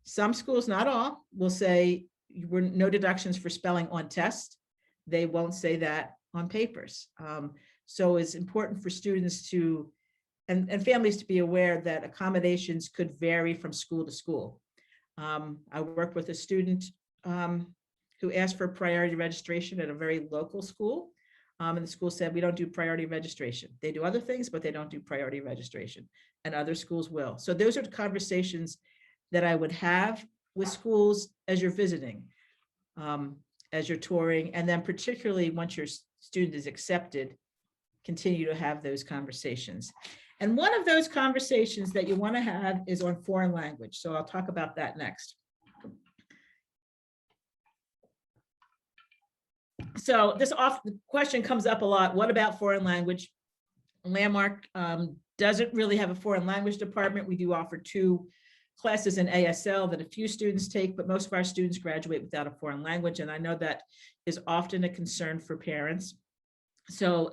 Speaker 3: Some schools, not all, will say no deductions for spelling on tests. They won't say that on papers. So it's important for students to, and families to be aware that accommodations could vary from school to school. I worked with a student who asked for priority registration at a very local school. And the school said, we don't do priority registration. They do other things, but they don't do priority registration, and other schools will. So those are the conversations that I would have with schools as you're visiting, as you're touring, and then particularly once your student is accepted, continue to have those conversations. And one of those conversations that you want to have is on foreign language. So I'll talk about that next. So this question comes up a lot. What about foreign language? Landmark doesn't really have a foreign language department. We do offer 2 classes in ASL that a few students take, but most of our students graduate without a foreign language. And I know that is often a concern for parents. So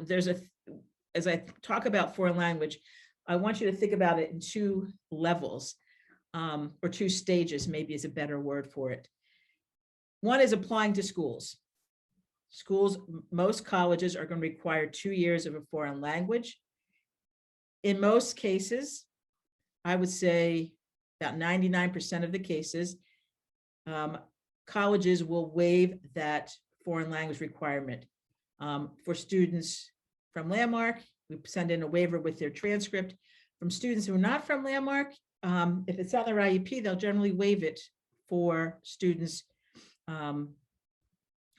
Speaker 3: as I talk about foreign language, I want you to think about it in 2 levels, or 2 stages, maybe is a better word for it. One is applying to schools. Most colleges are going to require 2 years of a foreign language. In most cases, I would say about 99% of the cases, colleges will waive that foreign language requirement. For students from Landmark, we send in a waiver with their transcript. From students who are not from Landmark, if it's on their IEP, they'll generally waive it for students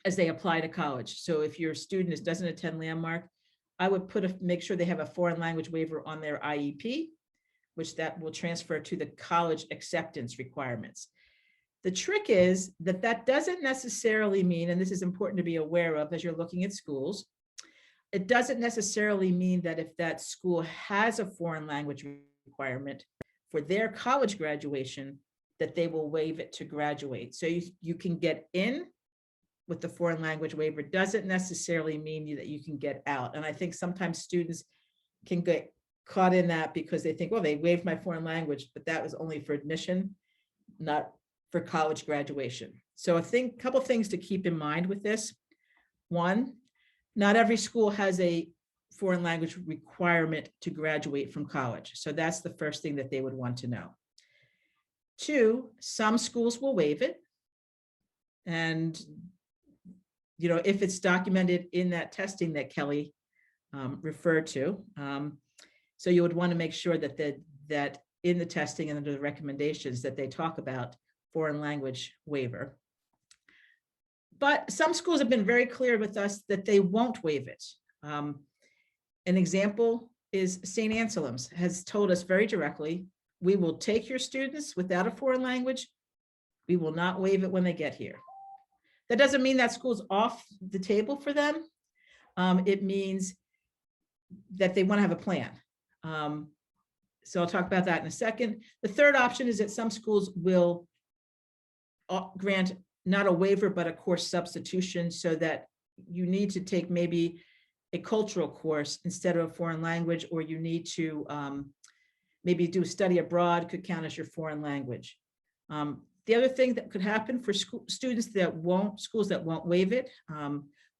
Speaker 3: as they apply to college. So if your student doesn't attend Landmark, I would make sure they have a foreign language waiver on their IEP, which that will transfer to the college acceptance requirements. The trick is that that doesn't necessarily mean, and this is important to be aware of as you're looking at schools, it doesn't necessarily mean that if that school has a foreign language requirement for their college graduation, that they will waive it to graduate. So you can get in with the foreign language waiver doesn't necessarily mean that you can get out. And I think sometimes students can get caught in that because they think, well, they waived my foreign language, but that was only for admission, not for college graduation. So I think a couple things to keep in mind with this. One, not every school has a foreign language requirement to graduate from college. So that's the first thing that they would want to know. Two, some schools will waive it. And, you know, if it's documented in that testing that Kelly referred to. So you would want to make sure that that in the testing and under the recommendations that they talk about foreign language waiver. But some schools have been very clear with us that they won't waive it. An example is St. Anselm's has told us very directly, we will take your students without a foreign language. We will not waive it when they get here. That doesn't mean that school's off the table for them. It means that they want to have a plan. So I'll talk about that in a second. The third option is that some schools will grant not a waiver, but a course substitution, so that you need to take maybe a cultural course instead of a foreign language, or you need to maybe do study abroad could count as your foreign language. The other thing that could happen for schools that won't waive it,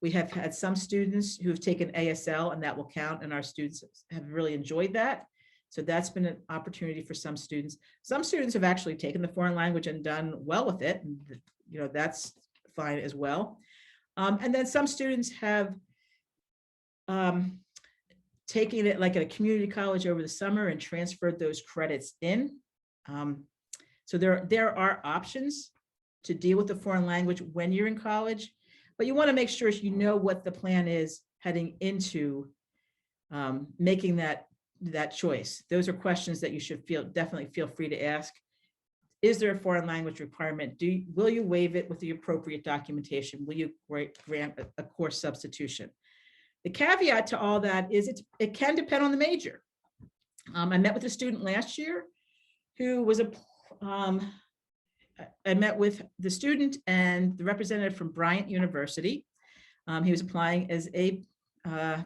Speaker 3: we have had some students who have taken ASL and that will count, and our students have really enjoyed that. So that's been an opportunity for some students. Some students have actually taken the foreign language and done well with it. And, you know, that's fine as well. And then some students have taken it like at a community college over the summer and transferred those credits in. So there are options to deal with the foreign language when you're in college, but you want to make sure you know what the plan is heading into making that choice. Those are questions that you should definitely feel free to ask. Is there a foreign language requirement? Will you waive it with the appropriate documentation? Will you grant a course substitution? The caveat to all that is it can depend on the major. I met with a student last year who was I met with the student and the representative from Bryant University. He was applying as a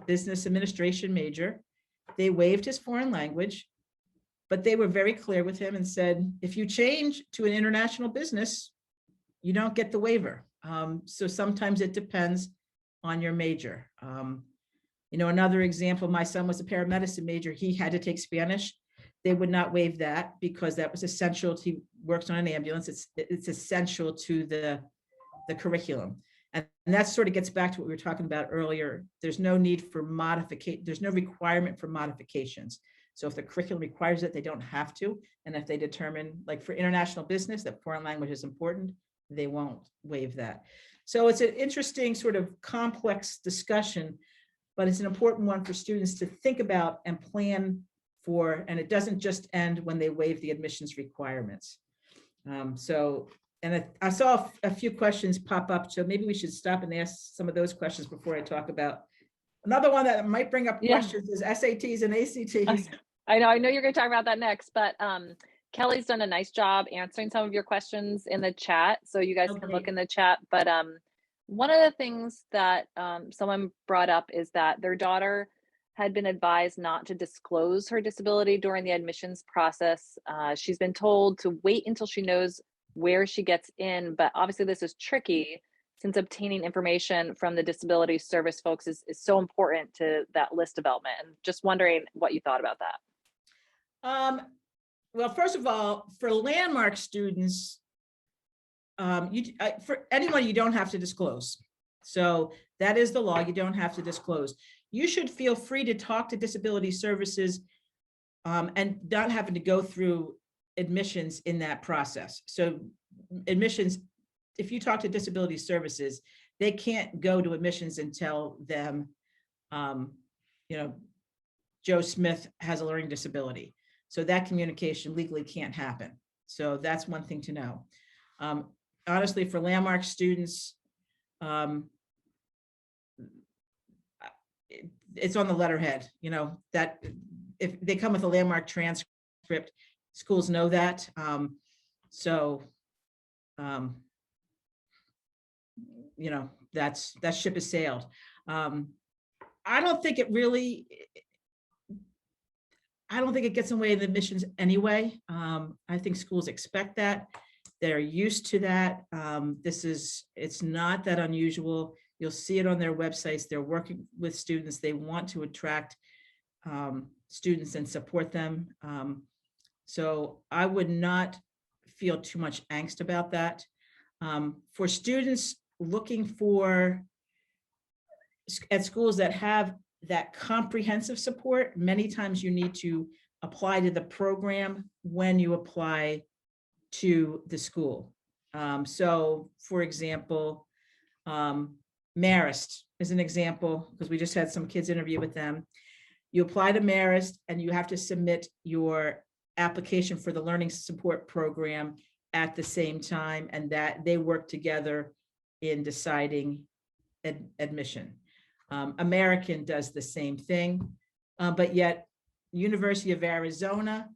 Speaker 3: business administration major. They waived his foreign language, but they were very clear with him and said, if you change to an international business, you don't get the waiver. So sometimes it depends on your major. You know, another example, my son was a paramedicine major. He had to take Spanish. They would not waive that because that was essential. He works on an ambulance. It's essential to the curriculum. And that sort of gets back to what we were talking about earlier. There's no need for modification. There's no requirement for modifications. So if the curriculum requires it, they don't have to. And if they determine, like for international business, that foreign language is important, they won't waive that. So it's an interesting sort of complex discussion, but it's an important one for students to think about and plan for, and it doesn't just end when they waive the admissions requirements. And I saw a few questions pop up, so maybe we should stop and ask some of those questions before I talk about another one that might bring up questions is SATs and ACTs.
Speaker 5: I know you're going to talk about that next, but Kelly's done a nice job answering some of your questions in the chat, so you guys can look in the chat. But one of the things that someone brought up is that their daughter had been advised not to disclose her disability during the admissions process. She's been told to wait until she knows where she gets in, but obviously this is tricky since obtaining information from the disability service folks is so important to that list development. And just wondering what you thought about that.
Speaker 3: Well, first of all, for landmark students, for anyone, you don't have to disclose. So that is the law. You don't have to disclose. You should feel free to talk to disability services and not having to go through admissions in that process. So admissions, if you talk to disability services, they can't go to admissions and tell them, you know, Joe Smith has a learning disability. So that communication legally can't happen. So that's one thing to know. Honestly, for landmark students, it's on the letterhead, you know, that if they come with a landmark transcript, schools know that. you know, that ship has sailed. I don't think it really, I don't think it gets in the way of the admissions anyway. I think schools expect that. They're used to that. It's not that unusual. You'll see it on their websites. They're working with students. They want to attract students and support them. So I would not feel too much angst about that. For students looking at schools that have that comprehensive support, many times you need to apply to the program when you apply to the school. So for example, Marist is an example, because we just had some kids interview with them. You apply to Marist and you have to submit your application for the learning support program at the same time, and that they work together in deciding admission. American does the same thing, but yet University of Arizona,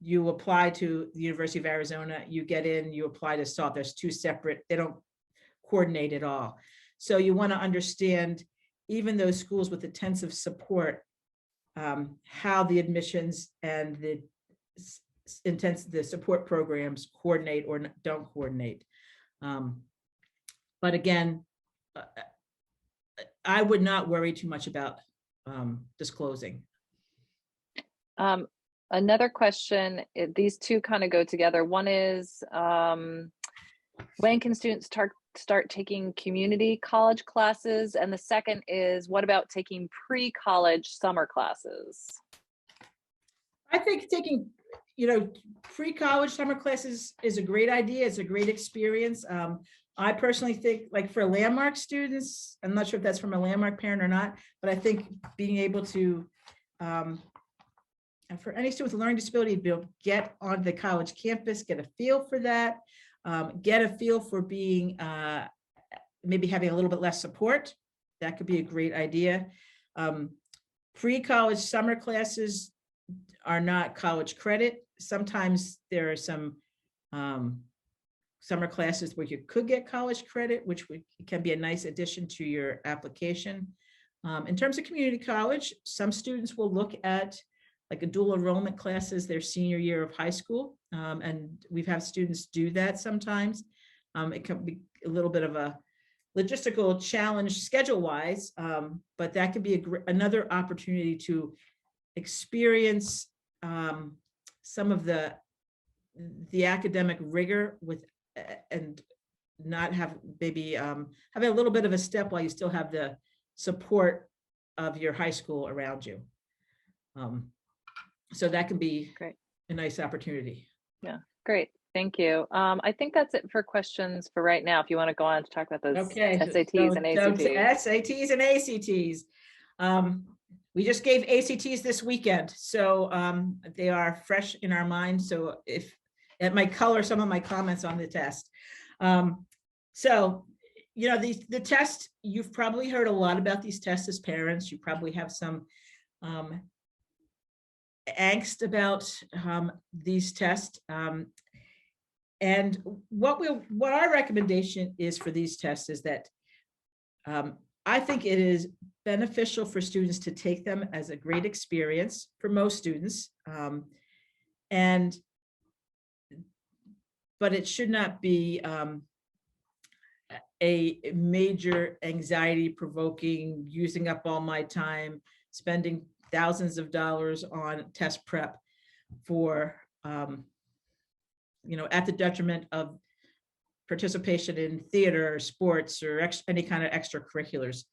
Speaker 3: you apply to the University of Arizona, you get in, you apply to SALT. There's two separate, they don't coordinate at all. So you want to understand, even those schools with intensive support, how the admissions and the support programs coordinate or don't coordinate. But again, I would not worry too much about disclosing.
Speaker 5: Another question, these two kind of go together. One is, when can students start taking community college classes? And the second is, what about taking pre-college summer classes?
Speaker 3: I think taking, you know, pre-college summer classes is a great idea. It's a great experience. I personally think, like, for Landmark students, I'm not sure if that's from a Landmark parent or not, but I think being able to, for any student with a learning disability, be able to get onto the college campus, get a feel for that, get a feel for being, maybe having a little bit less support. That could be a great idea. Pre-college summer classes are not college credit. Sometimes there are some summer classes where you could get college credit, which can be a nice addition to your application. In terms of community college, some students will look at like a dual enrollment classes their senior year of high school. And we've had students do that sometimes. It can be a little bit of a logistical challenge schedule-wise, but that could be another opportunity to experience some of the academic rigor with, and not have maybe having a little bit of a step while you still have the support of your high school around you. So that can be
Speaker 5: Great.
Speaker 3: a nice opportunity.
Speaker 5: Yeah, great. Thank you. I think that's it for questions for right now. If you want to go on to talk about those SATs and ACTs.
Speaker 3: SATs and ACTs. We just gave ACTs this weekend, so they are fresh in our mind. So if it might color some of my comments on the test. So, you know, the test, you've probably heard a lot about these tests as parents. You probably have some angst about these tests. And what our recommendation is for these tests is that I think it is beneficial for students to take them as a great experience for most students. But it should not be a major anxiety provoking, using up all my time, spending thousands of dollars on test prep for, you know, at the detriment of participation in theater or sports or any kind of extracurriculars.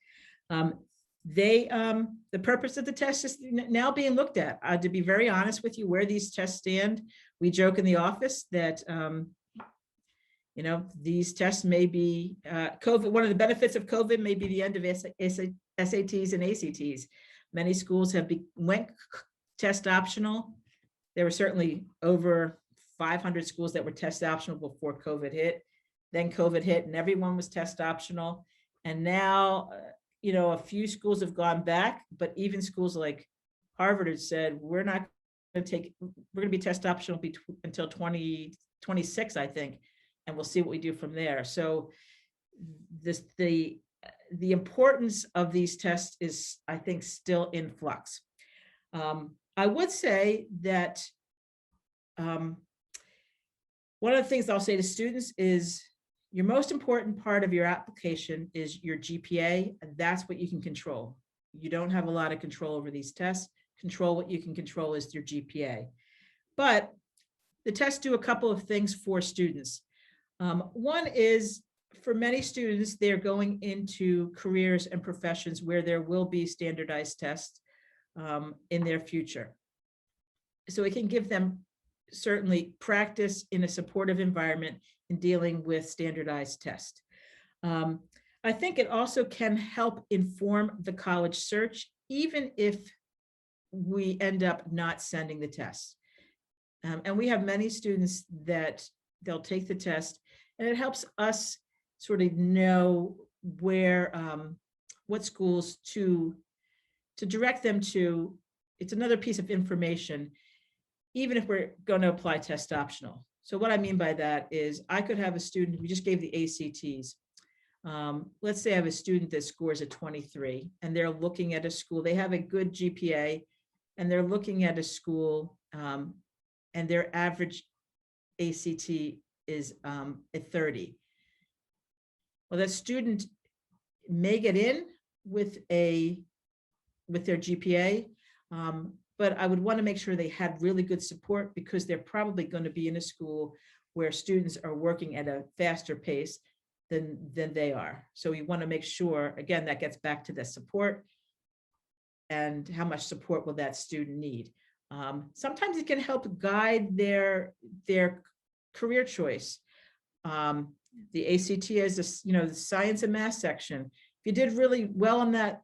Speaker 3: The purpose of the test is now being looked at. To be very honest with you, where these tests stand, we joke in the office that, you know, these tests may be COVID. One of the benefits of COVID may be the end of SATs and ACTs. Many schools went test optional. There were certainly over 500 schools that were test optional before COVID hit. Then COVID hit and everyone was test optional. And now, you know, a few schools have gone back, but even schools like Harvard had said, we're not going to be test optional until 2026, I think. we'll see what we do from there. So the importance of these tests is, I think, still in flux. I would say that one of the things I'll say to students is your most important part of your application is your GPA, and that's what you can control. You don't have a lot of control over these tests. Control what you can control is your GPA. But the tests do a couple of things for students. One is, for many students, they're going into careers and professions where there will be standardized tests in their future. So it can give them certainly practice in a supportive environment in dealing with standardized tests. I think it also can help inform the college search, even if we end up not sending the test. And we have many students that they'll take the test, and it helps us sort of know where, what schools to direct them to. It's another piece of information, even if we're going to apply test optional. So what I mean by that is, I could have a student, we just gave the ACTs. Let's say I have a student that scores a 23, and they're looking at a school, they have a good GPA, and they're looking at a school, and their average ACT is a 30. Well, that student may get in with their GPA, but I would want to make sure they had really good support, because they're probably going to be in a school where students are working at a faster pace than they are. So we want to make sure, again, that gets back to the support and how much support will that student need. Sometimes it can help guide their career choice. The ACT is the science and math section. If you did really well in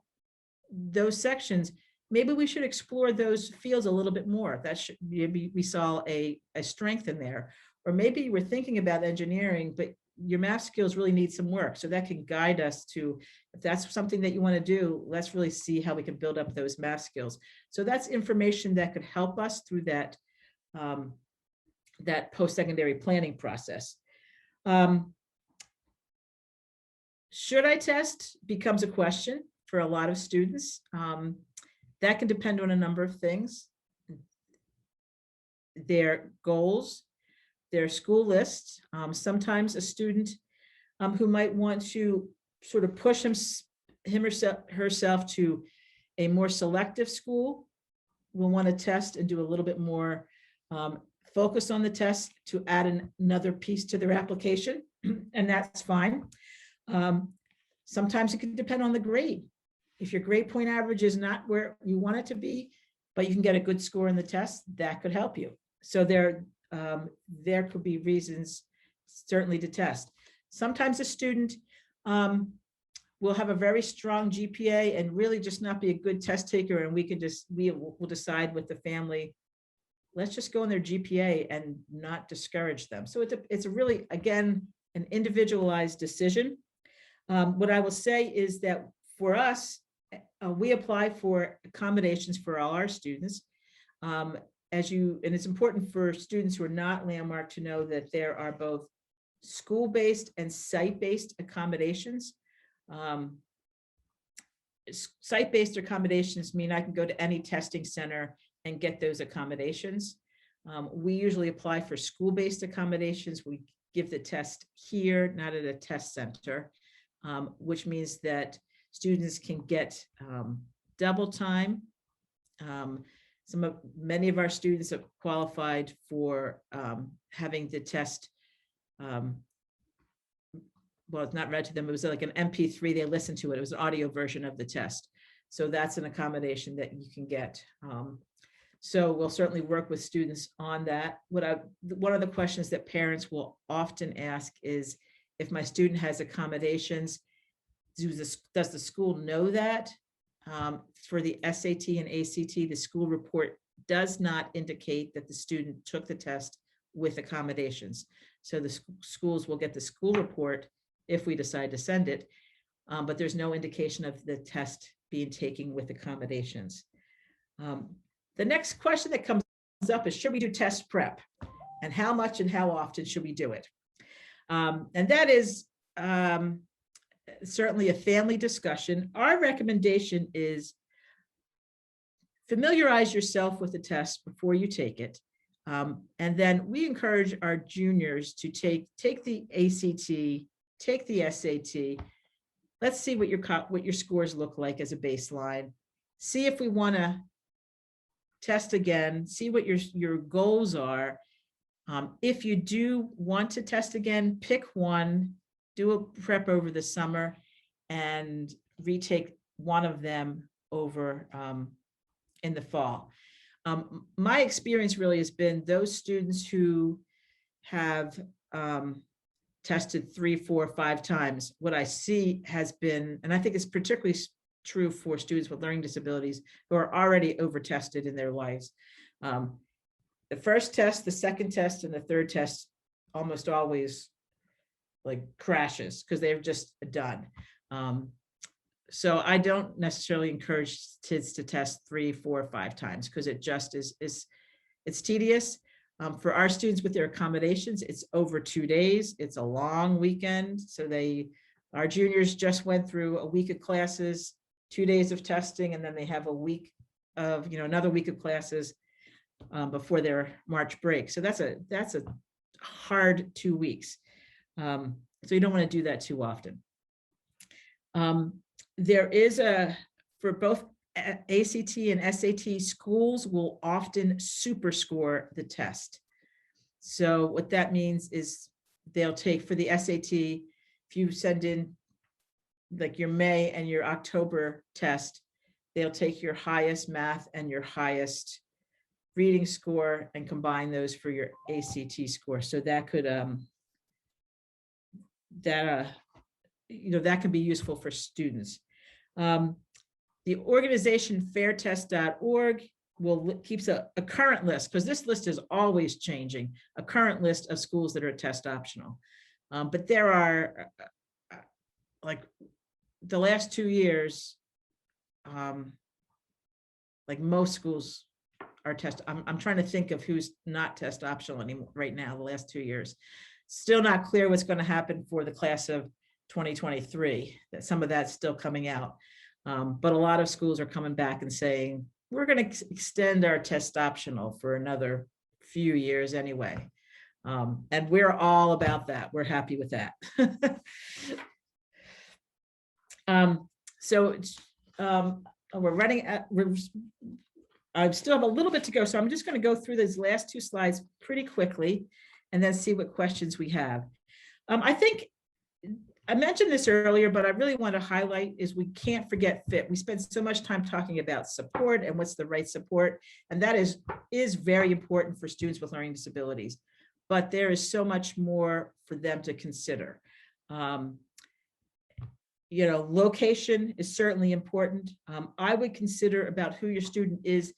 Speaker 3: those sections, maybe we should explore those fields a little bit more. That should, maybe we saw a strength in there. Or maybe we're thinking about engineering, but your math skills really need some work. So that can guide us to, if that's something that you want to do, let's really see how we can build up those math skills. So that's information that could help us through that, that post-secondary planning process. Should I test becomes a question for a lot of students. That can depend on a number of things: their goals, their school lists. Sometimes a student who might want to sort of push herself to a more selective school will want to test and do a little bit more focus on the test to add another piece to their application, and that's fine. Sometimes it can depend on the grade. If your grade point average is not where you want it to be, but you can get a good score in the test, that could help you. So there could be reasons certainly to test. Sometimes a student will have a very strong GPA and really just not be a good test taker, and we'll decide with the family, let's just go in their GPA and not discourage them. So it's a really, again, an individualized decision. What I will say is that for us, we apply for accommodations for all our students. And it's important for students who are not landmark to know that there are both school-based and site-based accommodations. Site-based accommodations mean I can go to any testing center and get those accommodations. We usually apply for school-based accommodations. We give the test here, not at a test center, which means that students can get double time. Many of our students have qualified for having the test, well, it's not read to them. It was like an MP3, they listened to it. It was an audio version of the test. So that's an accommodation that you can get. So we'll certainly work with students on that. One of the questions that parents will often ask is, if my student has accommodations, does the school know that? For the SAT and ACT, the school report does not indicate that the student took the test with accommodations. So the schools will get the school report if we decide to send it, but there's no indication of the test being taken with accommodations. The next question that comes up is, should we do test prep? And how much and how often should we do it? And that is certainly a family discussion. Our recommendation is familiarize yourself with the test before you take it. And then we encourage our juniors to take the ACT, take the SAT. Let's see what your scores look like as a baseline. See if we want to test again, see what your goals are. If you do want to test again, pick one, do a prep over the summer, and retake one of them over in the fall. My experience really has been those students who have tested 3, 4, 5 times. What I see has been, and I think it's particularly true for students with learning disabilities who are already over tested in their lives. The first test, the second test, and the third test almost always like crashes because they're just done. So I don't necessarily encourage kids to test 3, 4, 5 times because it just it's tedious. For our students with their accommodations, it's over 2 days. It's a long weekend. So our juniors just went through a week of classes, 2 days of testing, and then they have a week of, another week of classes before their March break. So that's a hard 2 weeks. So you don't want to do that too often. There is for both ACT and SAT, schools will often super score the test. So what that means is they'll take for the SAT, if you send in like your May and your October test, they'll take your highest math and your highest reading score and combine those for your ACT score. So that could that can be useful for students. The organization fairtest.org keeps a current list, because this list is always changing, a current list of schools that are test optional. But there are like the last 2 years, like most schools are test. I'm trying to think of who's not test optional anymore right now, the last 2 years. Still not clear what's going to happen for the class of 2023, that some of that's still coming out. But a lot of schools are coming back and saying, we're going to extend our test optional for another few years anyway. And we're all about that. We're happy with that. We're running at, I still have a little bit to go. So I'm just going to go through these last 2 slides pretty quickly and then see what questions we have. I think I mentioned this earlier, but I really want to highlight is we can't forget fit. We spend so much time talking about support and what's the right support. And that is very important for students with learning disabilities, but there is so much more for them to consider. Location is certainly important. I would consider about who your student is,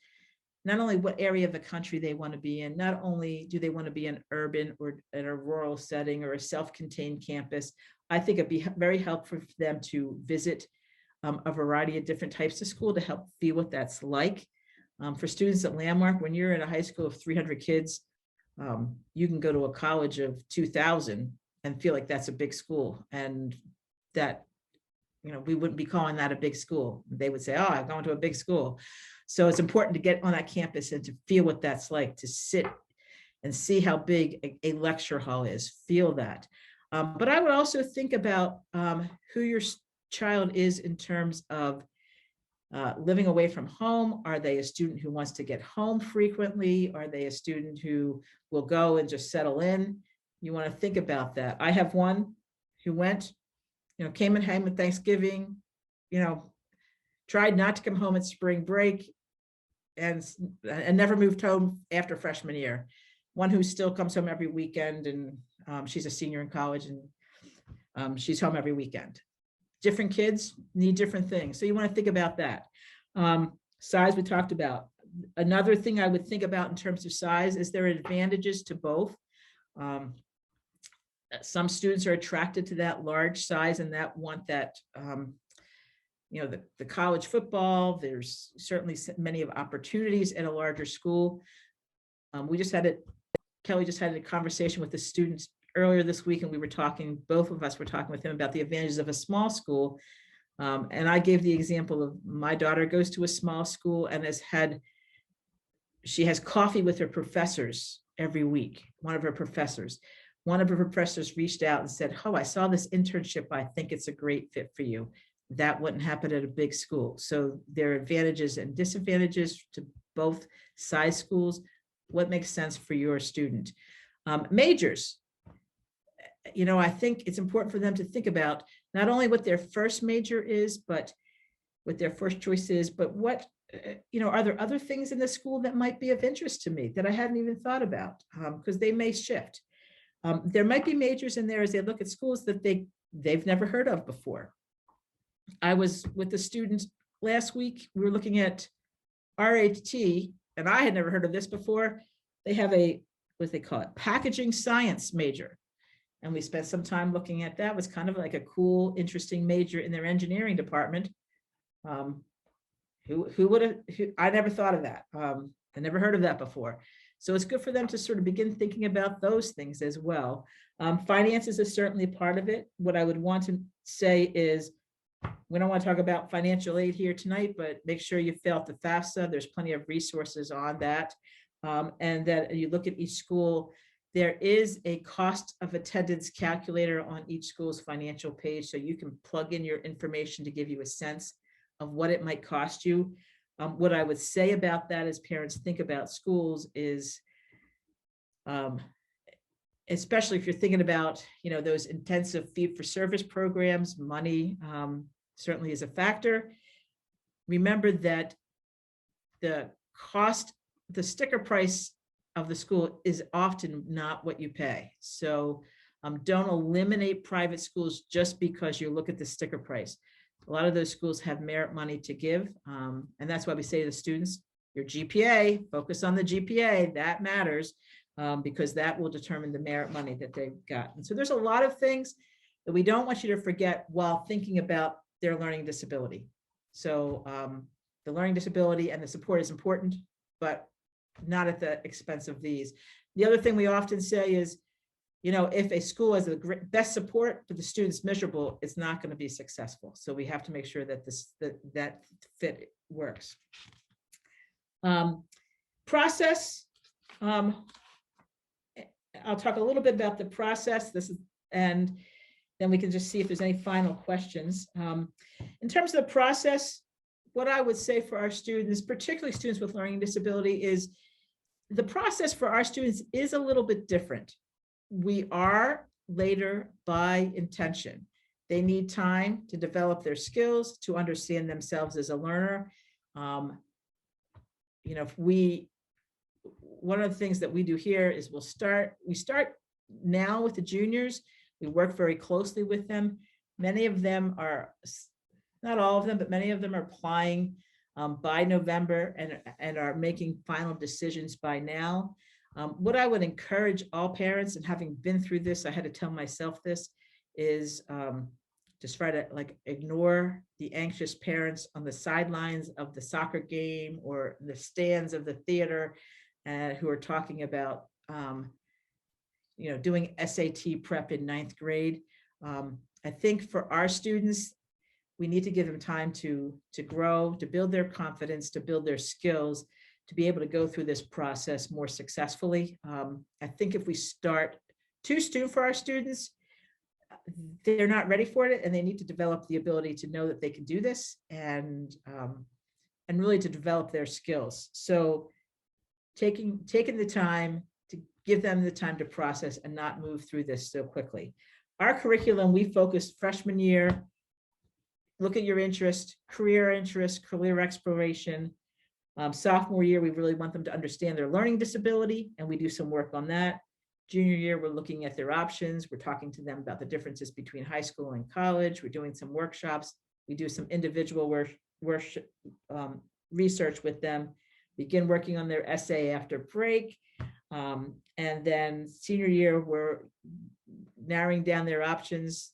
Speaker 3: not only what area of the country they want to be in, not only do they want to be in urban or in a rural setting or a self-contained campus. I think it'd be very helpful for them to visit a variety of different types of school to help feel what that's like. For students at Landmark, when you're in a high school of 300 kids, you can go to a college of 2,000 and feel like that's a big school, and that we wouldn't be calling that a big school. They would say, oh, I'm going to a big school. So it's important to get on that campus and to feel what that's like, to sit and see how big a lecture hall is, feel that. But I would also think about who your child is in terms of living away from home. Are they a student who wants to get home frequently? Are they a student who will go and just settle in? You want to think about that. I have one who went, came in home at Thanksgiving, tried not to come home at spring break and never moved home after freshman year. One who still comes home every weekend, and she's a senior in college, and she's home every weekend. Different kids need different things. So you want to think about that. Size we talked about. Another thing I would think about in terms of size is there are advantages to both. Some students are attracted to that large size and that want that, the college football. There's certainly many of opportunities at a larger school. Kelly just had a conversation with the students earlier this week, and we were talking, both of us were talking with him about the advantages of a small school. And I gave the example of my daughter goes to a small school and she has coffee with her professors every week. One of her professors reached out and said, oh, I saw this internship. I think it's a great fit for you. That wouldn't happen at a big school. So there are advantages and disadvantages to both size schools. What makes sense for your student? Majors. I think it's important for them to think about not only what their first major is, but what their first choice is, but what, are there other things in the school that might be of interest to me that I hadn't even thought about? Because they may shift. There might be majors in there as they look at schools that they've never heard of before. I was with the students last week. We were looking at RHT, and I had never heard of this before. They have what they call it, packaging science major. And we spent some time looking at that. It was kind of like a cool, interesting major in their engineering department. Who would have, I never thought of that. I never heard of that before. So it's good for them to sort of begin thinking about those things as well. Finances is certainly part of it. What I would want to say is, we don't want to talk about financial aid here tonight, but make sure you fill out the FAFSA. There's plenty of resources on that. And that you look at each school, there is a cost of attendance calculator on each school's financial page. So you can plug in your information to give you a sense of what it might cost you. What I would say about that as parents think about schools is, especially if you're thinking about, those intensive fee-for-service programs, money certainly is a factor. Remember that the sticker price of the school is often not what you pay. So don't eliminate private schools just because you look at the sticker price. A lot of those schools have merit money to give. And that's why we say to the students, your GPA, focus on the GPA, that matters, because that will determine the merit money that they've got. And so there's a lot of things that we don't want you to forget while thinking about their learning disability. So the learning disability and the support is important, but not at the expense of these. The other thing we often say is, if a school has the best support, but the student's miserable, it's not going to be successful. So we have to make sure that that fit works. Process. I'll talk a little bit about the process. And then we can just see if there's any final questions. In terms of the process, what I would say for our students, particularly students with learning disability, is the process for our students is a little bit different. We are later by intention. They need time to develop their skills, to understand themselves as a learner. One of the things that we do here is we start now with the juniors. We work very closely with them. Many of them are, not all of them, but many of them are applying by November and are making final decisions by now. What I would encourage all parents, and having been through this, I had to tell myself this, is just try to ignore the anxious parents on the sidelines of the soccer game or the stands of the theater who are talking about doing SAT prep in 9th grade. I think for our students, we need to give them time to grow, to build their confidence, to build their skills, to be able to go through this process more successfully. I think if we start too soon for our students, they're not ready for it, and they need to develop the ability to know that they can do this and really to develop their skills. So taking the time to give them the time to process and not move through this so quickly. Our curriculum, we focus freshman year, look at your interest, career exploration. Sophomore year, we really want them to understand their learning disability, and we do some work on that. Junior year, we're looking at their options. We're talking to them about the differences between high school and college. We're doing some workshops. We do some individual research with them, begin working on their essay after break. And then senior year, we're narrowing down their options,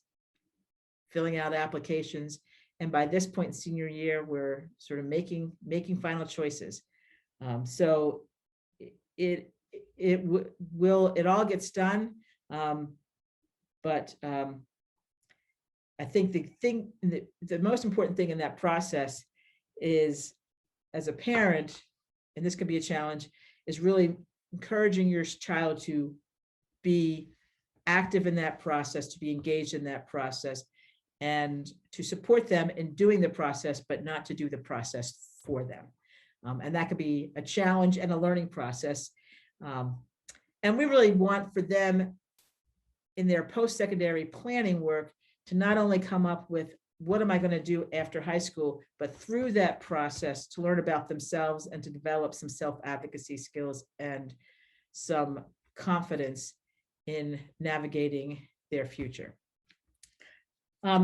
Speaker 3: filling out applications. And by this point in senior year, we're sort of making final choices. So it all gets done. But I think the most important thing in that process is, as a parent, and this can be a challenge, is really encouraging your child to be active in that process, to be engaged in that process, and to support them in doing the process, but not to do the process for them. And that could be a challenge and a learning process. And we really want for them in their post-secondary planning work to not only come up with what am I going to do after high school, but through that process to learn about themselves and to develop some self-advocacy skills and some confidence in navigating their future.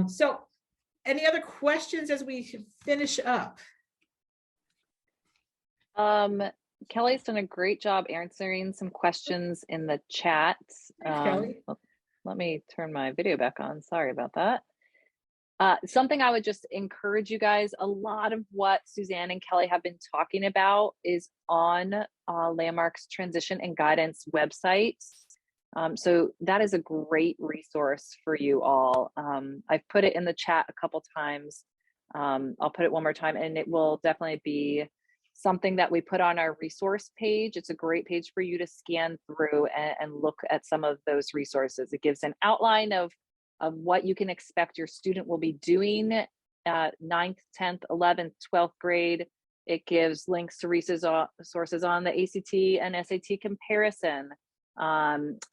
Speaker 3: So any other questions as we finish up?
Speaker 5: Kelly's done a great job answering some questions in the chat.
Speaker 3: Thanks, Kelly.
Speaker 5: Let me turn my video back on. Sorry about that. Something I would just encourage you guys, a lot of what Suzanne and Kelly have been talking about is on Landmark's Transition and Guidance website. So that is a great resource for you all. I've put it in the chat a couple times. I'll put it one more time, and it will definitely be something that we put on our resource page. It's a great page for you to scan through and look at some of those resources. It gives an outline of what you can expect your student will be doing at 9th, 10th, 11th, 12th grade. It gives links to resources on the ACT and SAT comparison.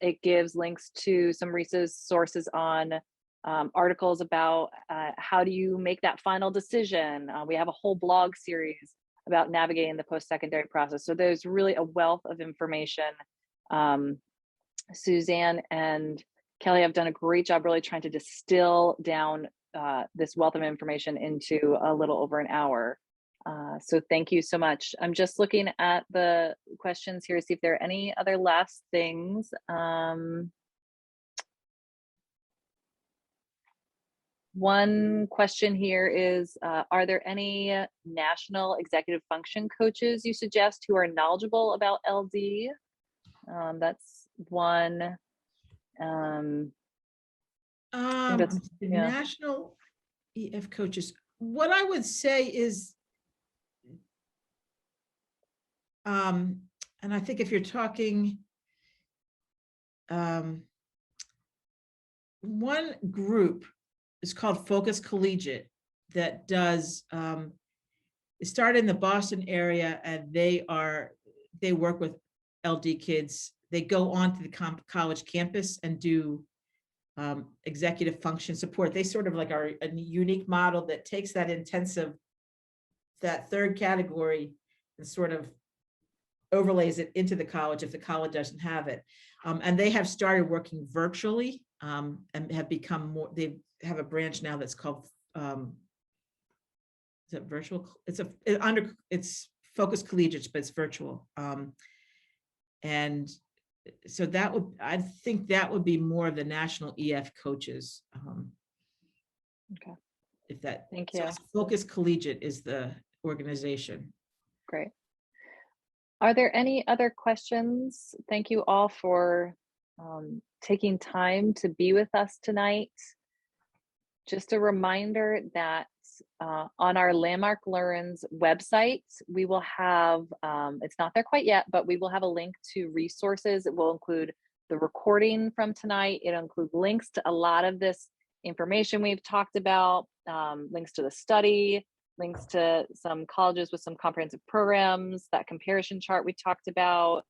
Speaker 5: It gives links to some resources on articles about how do you make that final decision. We have a whole blog series about navigating the post-secondary process. So there's really a wealth of information. Suzanne and Kelly have done a great job really trying to distill down this wealth of information into a little over an hour. So thank you so much. I'm just looking at the questions here to see if there are any other last things. One question here is, are there any national executive function coaches you suggest who are knowledgeable about LD? That's one.
Speaker 3: The national EF coaches. What I would say is, and I think if you're talking, one group is called Focus Collegiate that does, it started in the Boston area, and they work with LD kids. They go on to the college campus and do executive function support. They sort of like are a unique model that takes that intensive, that third category, and sort of overlays it into the college if the college doesn't have it. And they have started working virtually and have become more, they have a branch now that's called, is it virtual? It's Focus Collegiate, but it's virtual. And so that would, I think that would be more of the national EF coaches.
Speaker 5: Okay.
Speaker 3: If that,
Speaker 5: thank you.
Speaker 3: So Focus Collegiate is the organization.
Speaker 5: Great. Are there any other questions? Thank you all for taking time to be with us tonight. Just a reminder that on our Landmark Learns website, we will have, it's not there quite yet, but we will have a link to resources. It will include the recording from tonight. It'll include links to a lot of this information we've talked about, links to the study, links to some colleges with some comprehensive programs, that comparison chart we talked about,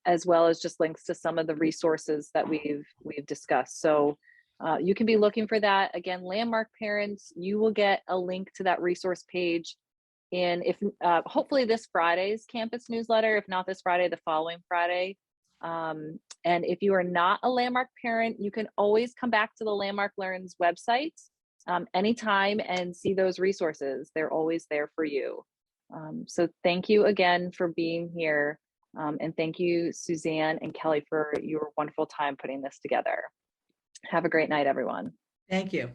Speaker 5: as well as just links to some of the resources that we've discussed. So you can be looking for that. Again, Landmark parents, you will get a link to that resource page in, if hopefully this Friday's campus newsletter, if not this Friday, the following Friday. And if you are not a Landmark parent, you can always come back to the Landmark Learns website anytime and see those resources. They're always there for you. So thank you again for being here. And thank you, Suzanne and Kelly, for your wonderful time putting this together. Have a great night, everyone.
Speaker 3: Thank you.